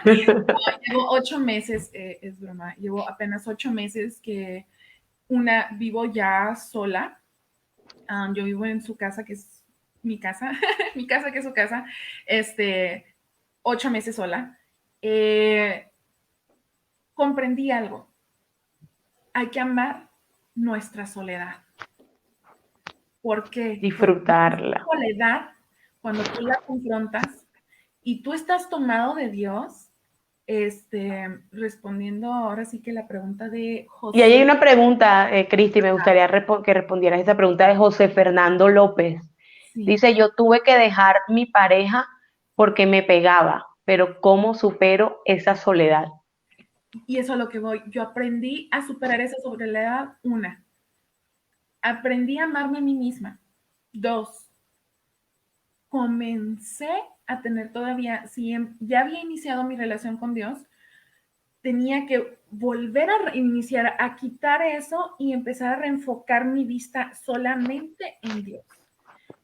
llevo 8 meses, es broma, llevo apenas 8 meses que vivo ya sola. Yo vivo en su casa, que es mi casa, mi casa que es su casa, 8 meses sola. Eh, Comprendí algo. Hay que amar nuestra soledad. ¿Por qué? Porque esa Disfrutarla. soledad, cuando tú la confrontas y tú estás tomado de Dios, respondiendo ahora sí que la pregunta de Y ahí hay José. una pregunta, Cristi, me gustaría que respondieras esa pregunta de José Fernando López. Sí, Dice, yo tuve que dejar mi pareja porque me pegaba, pero ¿cómo supero esa soledad? y eso es lo que voy. Yo aprendí a superar esa soledad. Aprendí a amarme a mí misma. 2, comencé a tener todavía, si ya había iniciado mi relación con Dios, tenía que volver a iniciar, a quitar eso y empezar a reenfocar mi vista solamente en Dios.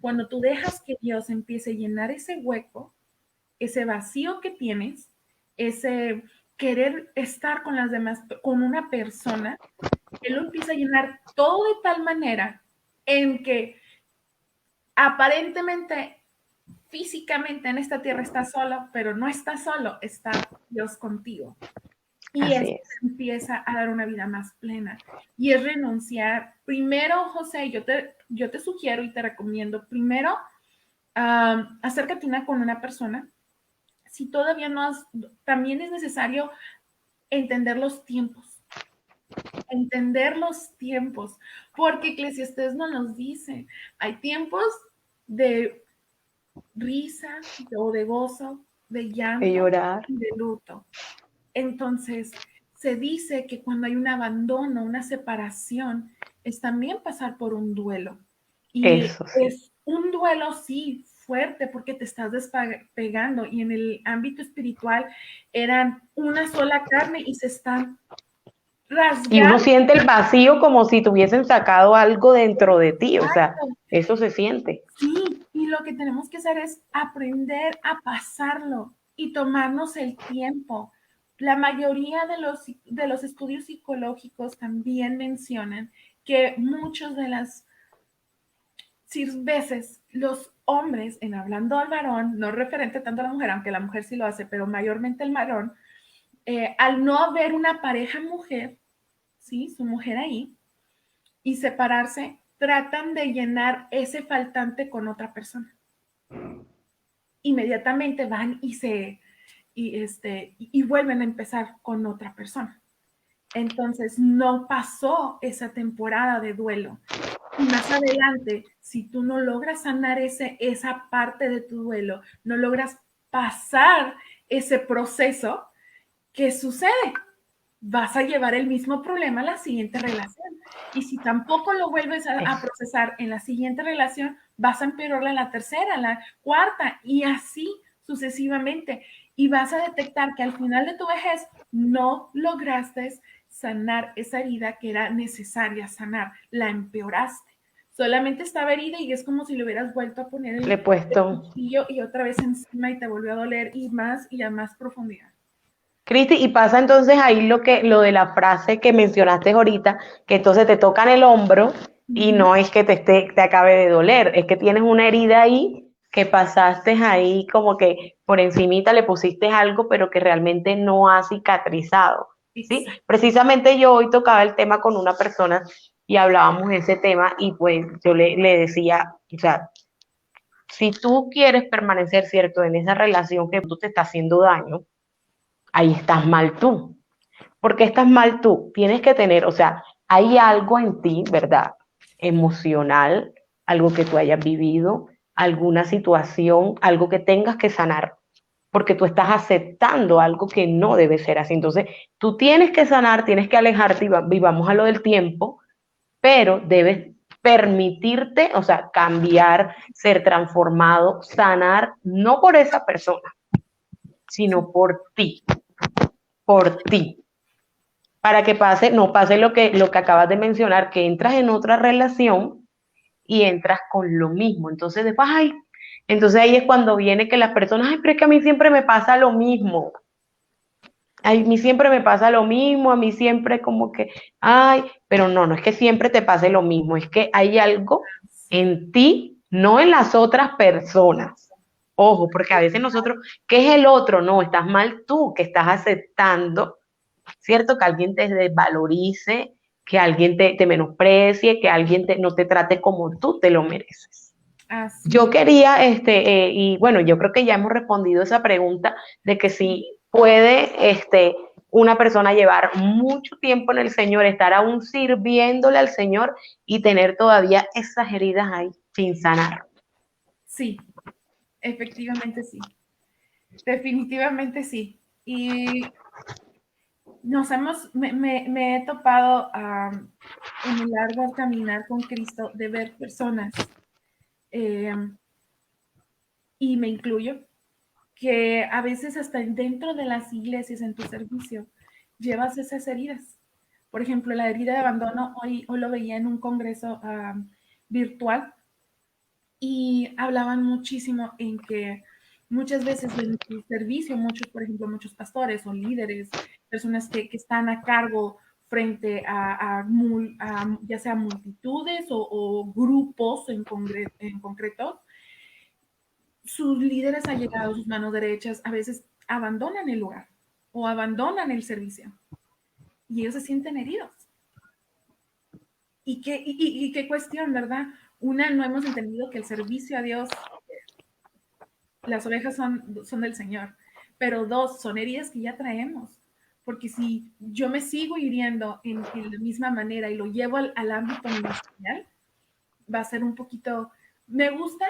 Cuando tú dejas que Dios empiece a llenar ese hueco, ese vacío que tienes, ese querer estar con las demás, con una persona, Él lo empieza a llenar todo de tal manera en que aparentemente físicamente en esta tierra estás solo, pero no estás solo, está Dios contigo. Y Así eso es. te empieza a dar una vida más plena. Y es renunciar. Primero, José, yo te sugiero y te recomiendo, primero, acércate con una persona. Si todavía no has, también es necesario entender los tiempos. Entender los tiempos, porque Eclesiastés nos los dice. Hay tiempos de risa o de gozo, de De llanto llorar. y de luto. Entonces, se dice que cuando hay un abandono, una separación, es también pasar por un duelo. Y Eso sí. es un duelo, sí, fuerte, porque te estás despegando. Y en el ámbito espiritual eran una sola carne y se están Y uno rasgando. siente el vacío como si tuviesen sacado algo dentro de ti, o sea, Exacto. eso se siente. Sí, y lo que tenemos que hacer es aprender a pasarlo y tomarnos el tiempo. La mayoría de los estudios psicológicos también mencionan que muchas de las veces los hombres, en hablando al varón, no referente tanto a la mujer, aunque la mujer sí lo hace, pero mayormente el varón, al no haber una pareja mujer, ¿sí? Su mujer ahí, y separarse, tratan de llenar ese faltante con otra persona. Inmediatamente van y vuelven a empezar con otra persona. Entonces no pasó esa temporada de duelo. Y más adelante, si tú no logras sanar esa parte de tu duelo, no logras pasar ese proceso, ¿qué sucede? Vas a llevar el mismo problema a la siguiente relación. Y si tampoco lo vuelves a procesar en la siguiente relación, vas a empeorarla en la tercera, en la cuarta, y así sucesivamente. Y vas a detectar que al final de tu vejez no lograste sanar esa herida que era necesaria sanar, la empeoraste. Solamente estaba herida y es como si le hubieras vuelto a poner Le he el puesto, cuchillo y otra vez encima y te volvió a doler y a más profundidad. Cristi, y pasa entonces ahí lo de la frase que mencionaste ahorita, que entonces te tocan el hombro y Ujú. no es que te acabe de doler, es que tienes una herida ahí que pasaste ahí como que por encimita le pusiste algo, pero que realmente no ha cicatrizado, ¿sí? Exacto. Precisamente yo hoy tocaba el tema con una persona y hablábamos de ese tema y pues yo le decía, o sea, si tú quieres permanecer, ¿cierto?, en esa relación que tú te estás haciendo daño, ahí estás mal tú. ¿Por qué estás mal tú? Tienes que tener, o sea, hay algo en ti, ¿verdad? Emocional, algo que tú hayas vivido, alguna situación, algo que tengas que sanar, porque tú estás aceptando algo que no debe ser así. Entonces, tú tienes que sanar, tienes que alejarte, y vamos a lo del tiempo, pero debes permitirte, o sea, cambiar, ser transformado, sanar, no por esa persona, Sí. sino por ti, para que pase, no pase lo que acabas de mencionar, que entras en otra relación y entras con lo mismo. Entonces después, ay, entonces ahí es cuando viene que las personas, ay, pero es que a mí siempre me pasa lo mismo. A mí siempre me pasa lo mismo, a mí siempre como que, ay, pero no, no es que siempre te pase lo mismo, es que hay algo Sí. en ti, no en las otras personas. Ojo, porque a veces nosotros, ¿qué es el otro? No, estás mal tú, que estás aceptando, ¿cierto? Que alguien te desvalorice, que alguien te menosprecie, que alguien no te trate como tú te lo mereces. Así Yo es. quería, y bueno, yo creo que ya hemos respondido esa pregunta de que si puede, una persona llevar mucho tiempo en el Señor, estar aún sirviéndole al Señor y tener todavía esas heridas ahí sin sanar. Sí, efectivamente sí. Definitivamente sí. Y me he topado en el largo caminar con Cristo de ver personas, eh, y me incluyo, que a veces hasta dentro de las iglesias, en tu servicio, llevas esas heridas. Por ejemplo, la herida de abandono, hoy lo veía en un congreso virtual y hablaban muchísimo en que muchas veces en tu servicio, muchos, por ejemplo, muchos pastores o líderes, personas que están a cargo frente a ya sea multitudes o grupos en concreto, sus líderes allegados, sus manos derechas, a veces abandonan el lugar o abandonan el servicio y ellos se sienten heridos. Y qué cuestión, ¿verdad? Una, no hemos entendido que el servicio a Dios, las ovejas son del Señor, pero dos, son heridas que ya traemos. Porque si yo me sigo hiriendo en la misma manera y lo llevo al ámbito ministerial, va a ser un poquito... Me gusta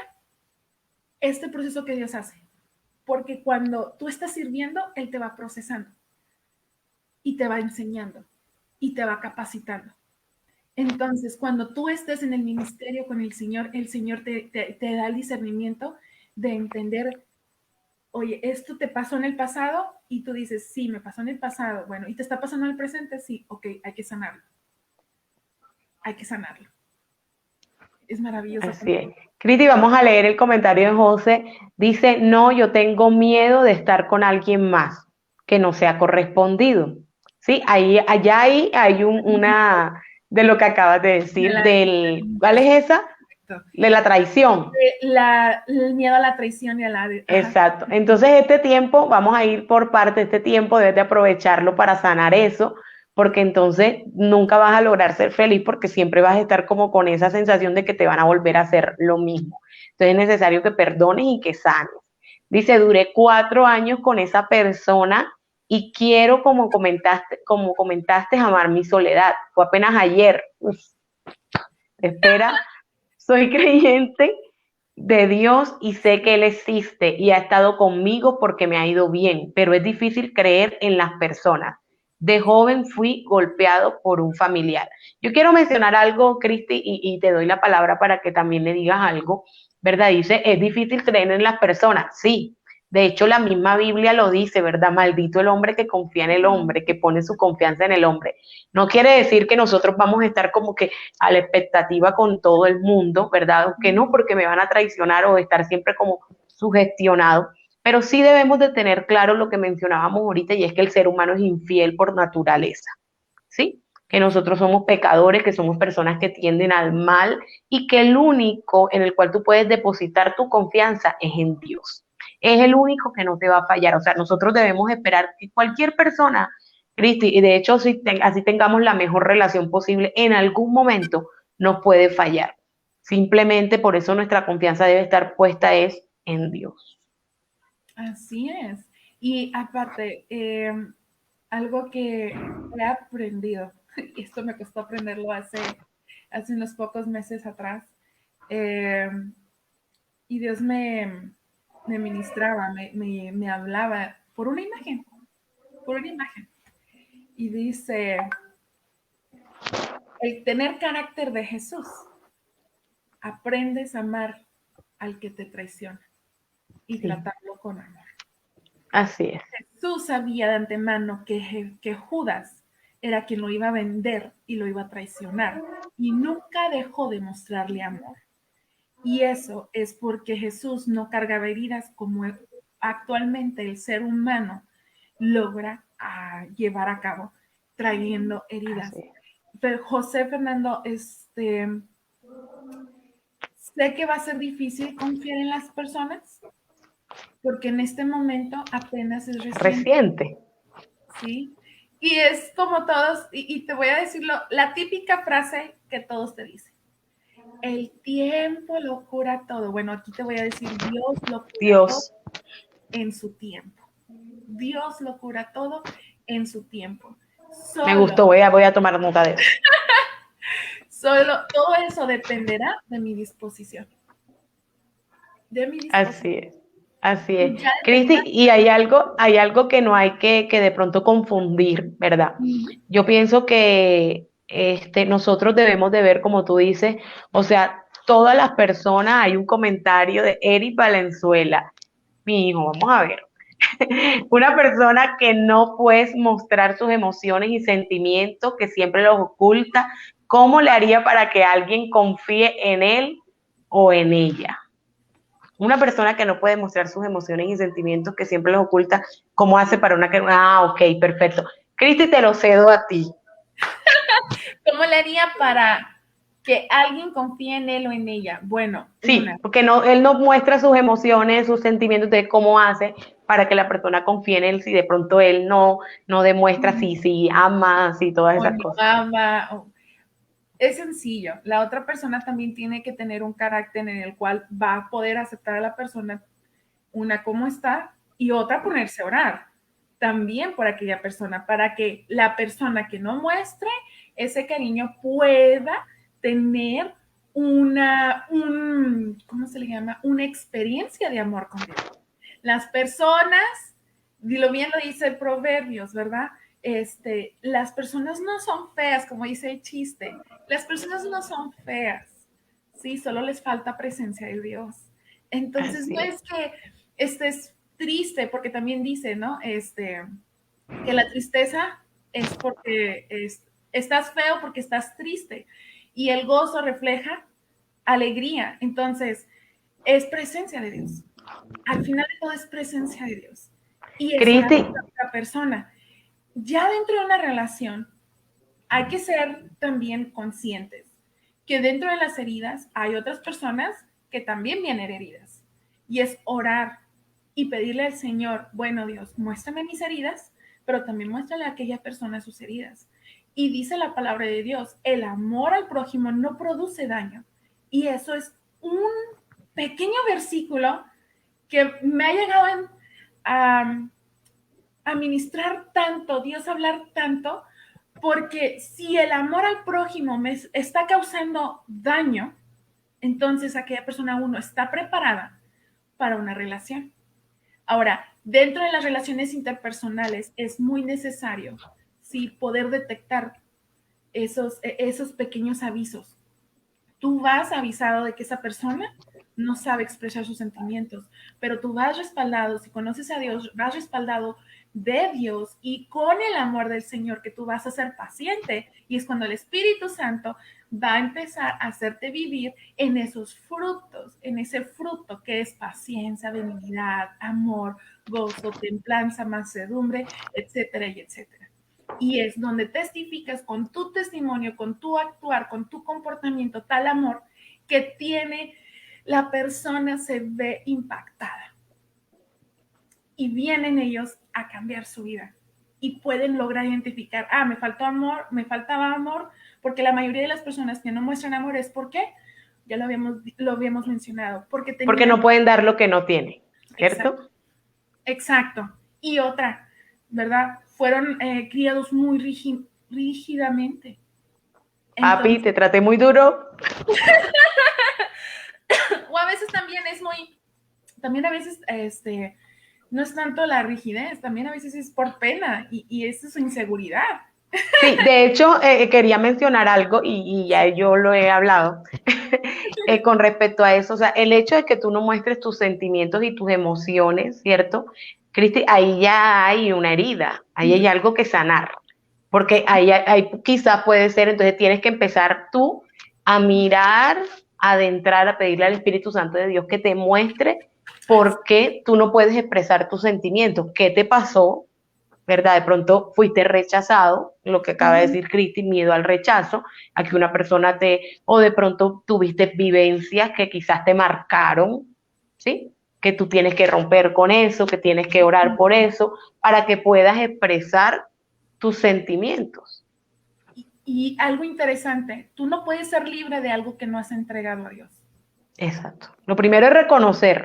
este proceso que Dios hace, porque cuando tú estás sirviendo, Él te va procesando y te va enseñando y te va capacitando. Entonces, cuando tú estés en el ministerio con el Señor te da el discernimiento de entender, oye, esto te pasó en el pasado y tú dices, sí, me pasó en el pasado. Bueno, ¿y te está pasando en el presente? Sí, ok, hay que sanarlo. Hay que sanarlo. Es maravilloso. Así es. Criti, vamos a leer el comentario de José. Dice, no, yo tengo miedo de estar con alguien más que no sea correspondido. Sí, ahí, allá hay una de lo que acabas de decir, La ¿cuál limitación. es esa? De la traición. El miedo a la traición y a la... Ajá. Exacto. Entonces, este tiempo, vamos a ir por parte, este tiempo debes de aprovecharlo para sanar eso, porque entonces nunca vas a lograr ser feliz porque siempre vas a estar como con esa sensación de que te van a volver a hacer lo mismo. Entonces es necesario que perdones y que sanes. Dice, duré 4 años con esa persona y quiero, como comentaste, amar mi soledad. Fue apenas ayer. Uf, espera, soy creyente de Dios y sé que Él existe y ha estado conmigo porque me ha ido bien, pero es difícil creer en las personas. De joven fui golpeado por un familiar. Yo quiero mencionar algo, Cristi, y te doy la palabra para que también le digas algo, ¿verdad? Dice, es difícil creer en las personas, sí. De hecho, la misma Biblia lo dice, ¿verdad? Maldito el hombre que confía en el hombre, que pone su confianza en el hombre. No quiere decir que nosotros vamos a estar como que a la expectativa con todo el mundo, ¿verdad? Que no, porque me van a traicionar o estar siempre como sugestionado. pero sí debemos de tener claro lo que mencionábamos ahorita y es que el ser humano es infiel por naturaleza, ¿sí? Que nosotros somos pecadores, que somos personas que tienden al mal y que el único en el cual tú puedes depositar tu confianza es en Dios. Es el único que no te va a fallar. O sea, nosotros debemos esperar que cualquier persona, Cristi, y de hecho si así tengamos la mejor relación posible, en algún momento nos puede fallar. Simplemente por eso nuestra confianza debe estar puesta es en Dios. Así es. Y aparte, algo que he aprendido, y esto me costó aprenderlo hace unos pocos meses atrás, eh, y Dios me ministraba, me hablaba por una imagen. Y dice, el tener carácter de Jesús, aprendes a amar al que te traiciona y Sí, tratarlo con amor. así es. Jesús sabía de antemano que Judas era quien lo iba a vender y lo iba a traicionar y nunca dejó de mostrarle amor. Y eso es porque Jesús no cargaba heridas como actualmente el ser humano logra llevar a cabo, trayendo heridas. Así es. Pero José Fernando, sé que va a ser difícil confiar en las personas porque en este momento apenas es reciente, Reciente. ¿sí? Y es como todos, y te voy a decirlo, la típica frase que todos te dicen. El tiempo lo cura todo. Bueno, aquí te voy a decir, Dios lo cura todo Dios. en su tiempo. Dios lo cura todo en su tiempo. Me Solo, gustó, voy a tomar nota de eso. todo eso dependerá de mi disposición. De mi Así disposición. es, así es. Y ya Cristi, detectar. y hay algo que no hay que de pronto confundir, ¿verdad? Ujú. Yo pienso que nosotros debemos de ver, como tú dices, o sea, todas las personas, hay un comentario de Eric Valenzuela, mi hijo, vamos a ver. Una persona que no puede mostrar sus emociones y sentimientos, que siempre los oculta, ¿cómo le haría para que alguien confíe en él o en ella? Una persona que no puede mostrar sus emociones y sentimientos, que siempre los oculta, ¿cómo hace para una que... Ah, ok, perfecto. Cristi, te lo cedo a ti. ¿Cómo le haría para que alguien confíe en él o en ella? Bueno, Sí, porque no, él no muestra sus emociones, sus sentimientos, de cómo hace para que la persona confíe en él si de pronto él no demuestra si ama, si todas o esas no cosas. ama. Es sencillo. La otra persona también tiene que tener un carácter en el cual va a poder aceptar a la persona, una como está, y otra ponerse a orar también por aquella persona, para que la persona que no muestre ese cariño pueda tener ¿cómo se le llama? Una experiencia de amor con Dios. Las personas, lo bien lo dice el Proverbios, ¿verdad? Las personas no son feas, como dice el chiste. Las personas no son feas, ¿sí? Solo les falta presencia de Dios. Entonces, no Así es, es que estés triste, porque también dice, ¿no? Que la tristeza es porque estás feo porque estás triste y el gozo refleja alegría. Entonces, es presencia de Dios. Al final de todo es presencia de Dios. Y es orar Cristi, por la otra persona. Ya dentro de una relación, hay que ser también conscientes que dentro de las heridas hay otras personas que también vienen heridas. Y es orar y pedirle al Señor, bueno Dios, muéstrame mis heridas, pero también muéstrale a aquella persona sus heridas. Y dice la palabra de Dios, el amor al prójimo no produce daño. Y eso es un pequeño versículo que me ha llegado a ministrar tanto, Dios hablar tanto, porque si el amor al prójimo me está causando daño, entonces aquella persona uno está preparada para una relación. Ahora, dentro de las relaciones interpersonales es muy necesario, sí, poder detectar esos pequeños avisos. Tú vas avisado de que esa persona no sabe expresar sus sentimientos, pero tú vas respaldado, si conoces a Dios, vas respaldado de Dios y con el amor del Señor que tú vas a ser paciente y es cuando el Espíritu Santo va a empezar a hacerte vivir en esos frutos, en ese fruto que es paciencia, benignidad, amor, gozo, templanza, mansedumbre, etcétera y etcétera. Y es donde testificas con tu testimonio, con tu actuar, con tu comportamiento, tal amor que tiene la persona, se ve impactada. Y vienen ellos a cambiar su vida. Y pueden lograr identificar, me faltó amor, me faltaba amor, porque la mayoría de las personas que no muestran amor es porque, ya lo habíamos mencionado, porque Porque tenían... no pueden dar lo que no tienen, Exacto, ¿cierto? exacto. Y otra, ¿verdad? Fueron criados muy rígidamente. Papi, Entonces, te traté muy duro. o a veces también es muy, también a veces, no es tanto la rigidez, también a veces es por pena y es su inseguridad. Sí, de hecho, quería mencionar algo y ya yo lo he hablado con respecto a eso. O sea, el hecho de que tú no muestres tus sentimientos y tus emociones, ¿cierto? Cristi, ahí ya hay una herida, ahí hay algo que sanar, porque ahí quizás puede ser, entonces tienes que empezar tú a mirar, a adentrar, a pedirle al Espíritu Santo de Dios que te muestre por qué tú no puedes expresar tus sentimientos, qué te pasó, ¿verdad? De pronto fuiste rechazado, lo que acaba de decir Cristi, miedo al rechazo, a que una persona o de pronto tuviste vivencias que quizás te marcaron, ¿sí? Que tú tienes que romper con eso, que tienes que orar por eso, para que puedas expresar tus sentimientos. Y algo interesante, tú no puedes ser libre de algo que no has entregado a Dios. Exacto. Lo primero es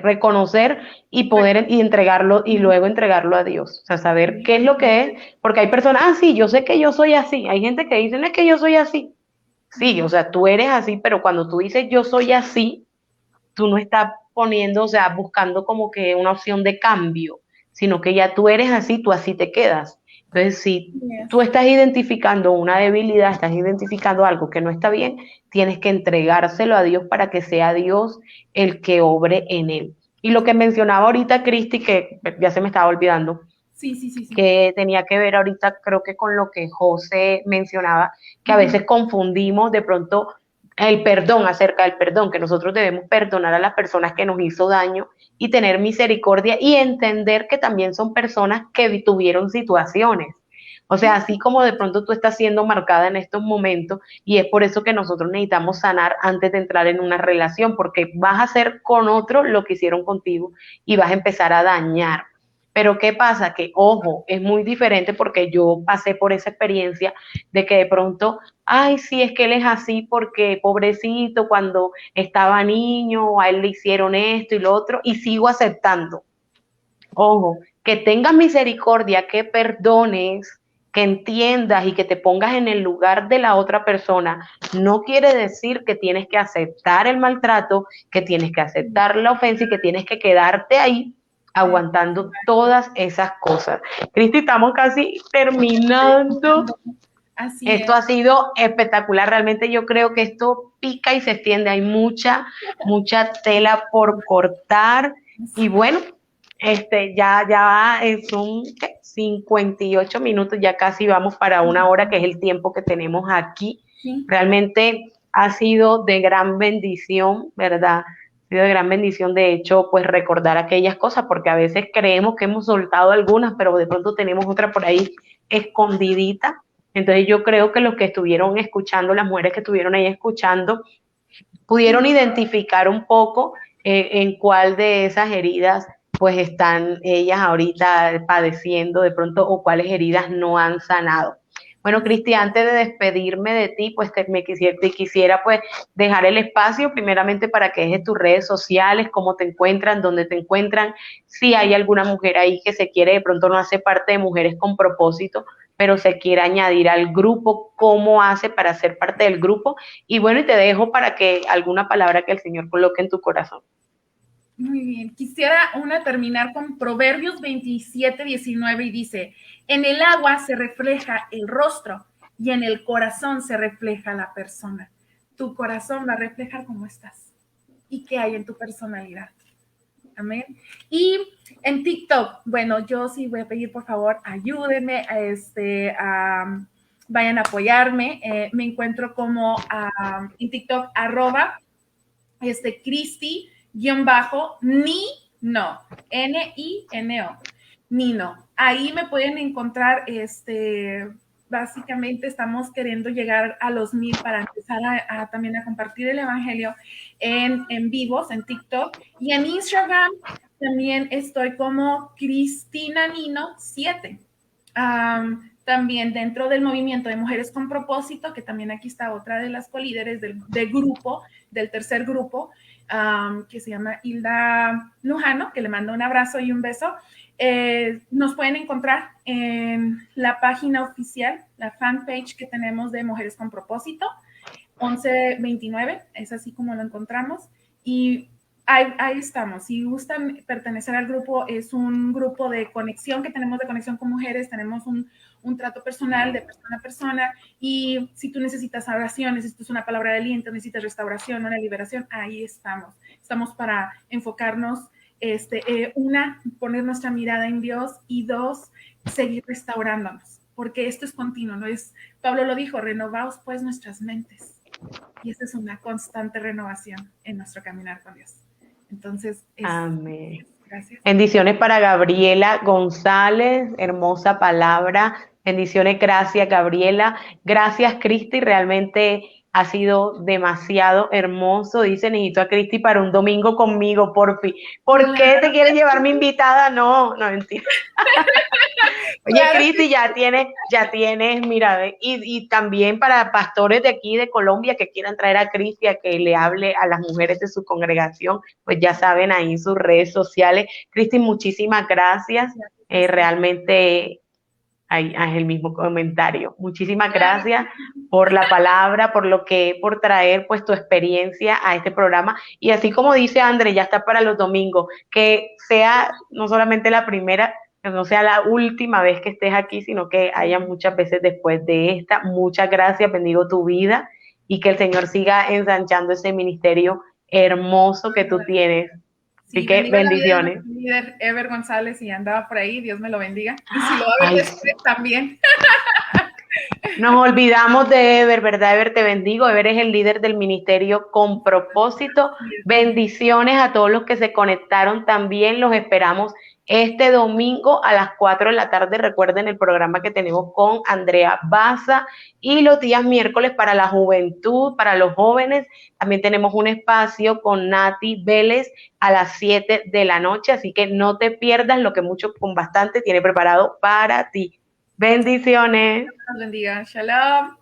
reconocer y poder y entregarlo y luego entregarlo a Dios. O sea, saber qué es lo que es, porque hay personas, sí, yo sé que yo soy así. Hay gente que dice, no es que yo soy así. Sí, o sea, tú eres así, pero cuando tú dices yo soy así, tú no estás poniendo, o sea, buscando como que una opción de cambio, sino que ya tú eres así, tú así te quedas. Entonces, si tú Yes. estás identificando una debilidad, estás identificando algo que no está bien, tienes que entregárselo a Dios para que sea Dios el que obre en él. Y lo que mencionaba ahorita Cristi, que ya se me estaba olvidando, Sí, sí, sí, sí. que tenía que ver ahorita, creo que con lo que José mencionaba, que a veces confundimos de pronto el perdón, acerca del perdón, que nosotros debemos perdonar a las personas que nos hizo daño y tener misericordia y entender que también son personas que tuvieron situaciones. O sea, así como de pronto tú estás siendo marcada en estos momentos y es por eso que nosotros necesitamos sanar antes de entrar en una relación, porque vas a hacer con otro lo que hicieron contigo y vas a empezar a dañar. Pero ¿qué pasa? Que, ojo, es muy diferente porque yo pasé por esa experiencia de que de pronto, ay, sí, es que él es así porque pobrecito, cuando estaba niño, a él le hicieron esto y lo otro, y sigo aceptando. Ojo, que tengas misericordia, que perdones, que entiendas y que te pongas en el lugar de la otra persona, no quiere decir que tienes que aceptar el maltrato, que tienes que aceptar la ofensa y que tienes que quedarte ahí aguantando todas esas cosas. Cristi, estamos casi terminando. Así Esto es. ha sido espectacular, realmente yo creo que esto pica y se extiende, hay mucha tela por cortar y bueno, ya son ¿qué? 58 minutos, ya casi vamos para una hora, que es el tiempo que tenemos aquí. Sí. Realmente ha sido de gran bendición, ¿verdad? Ha sido de gran bendición, de hecho, pues recordar aquellas cosas, porque a veces creemos que hemos soltado algunas, pero de pronto tenemos otra por ahí escondidita. Entonces yo creo que los que estuvieron escuchando, las mujeres que estuvieron ahí escuchando, pudieron identificar un poco en cuál de esas heridas pues están ellas ahorita padeciendo de pronto o cuáles heridas no han sanado. Bueno, Cristi, antes de despedirme de ti, pues te quisiera pues dejar el espacio primeramente para que dejes tus redes sociales, cómo te encuentran, dónde te encuentran, si hay alguna mujer ahí que se quiere, de pronto no hace parte de Mujeres con Propósito, pero se quiere añadir al grupo, cómo hace para ser parte del grupo. Y bueno, y te dejo para que alguna palabra que el Señor coloque en tu corazón. Muy bien. Quisiera terminar con Proverbios 27:19 y dice, en el agua se refleja el rostro y en el corazón se refleja la persona. Tu corazón va a reflejar cómo estás y qué hay en tu personalidad. Amén. Y en TikTok, bueno, yo sí voy a pedir, por favor, ayúdenme a vayan a apoyarme. Me encuentro como en TikTok, Cristi, Nino, Nino, Nino. Ahí me pueden encontrar, básicamente estamos queriendo llegar a los 1000 para empezar también a compartir el evangelio en vivos, en TikTok. Y en Instagram también estoy como Cristina Nino 7. También dentro del movimiento de Mujeres con Propósito, que también aquí está otra de las colíderes del grupo, del tercer grupo, que se llama Hilda Lujano, que le mando un abrazo y un beso. Nos pueden encontrar en la página oficial, la fanpage que tenemos de Mujeres con Propósito, 1129, es así como lo encontramos. Y ahí estamos. Si gustan pertenecer al grupo, es un grupo de conexión que tenemos, de conexión con mujeres. Tenemos un trato personal de persona a persona, y si tú necesitas oración, necesitas una palabra de aliento, necesitas restauración, una liberación, ahí estamos. Estamos para enfocarnos, poner nuestra mirada en Dios, y dos, seguir restaurándonos, porque esto es continuo, ¿no? Pablo lo dijo, renovaos pues nuestras mentes, y esa es una constante renovación en nuestro caminar con Dios. Entonces, amén. Gracias. Bendiciones para Gabriela González, hermosa palabra. Bendiciones, gracias Gabriela. Gracias Cristi, realmente ha sido demasiado hermoso. Dice, necesito a Cristi para un domingo conmigo, porfi. ¿Por qué te quieres llevar mi invitada? No, mentira. Oye, claro. Cristi, ya tienes, mira, y también para pastores de aquí de Colombia que quieran traer a Cristi a que le hable a las mujeres de su congregación, pues ya saben, ahí en sus redes sociales. Cristi, muchísimas gracias. Realmente ahí es el mismo comentario. Muchísimas gracias por la palabra, por traer pues tu experiencia a este programa. Y así como dice André, ya está para los domingos, que sea no solamente la primera, que no sea la última vez que estés aquí, sino que haya muchas veces después de esta. Muchas gracias, bendigo tu vida, y que el Señor siga ensanchando ese ministerio hermoso que tú tienes. Sí, así que bendiciones. Mi líder Ever González, y andaba por ahí, Dios me lo bendiga. Y si lo va a ver después, también. Nos olvidamos de Ever, ¿verdad, Ever? Te bendigo. Ever es el líder del ministerio Con Propósito. Bendiciones a todos los que se conectaron también. Los esperamos este domingo a las 4 de la tarde. Recuerden el programa que tenemos con Andrea Baza, y los días miércoles para la juventud, para los jóvenes. También tenemos un espacio con Nati Vélez a las 7 de la noche. Así que no te pierdas lo que Mucho con Bastante tiene preparado para ti. Bendiciones. Dios bendiga. Shalom.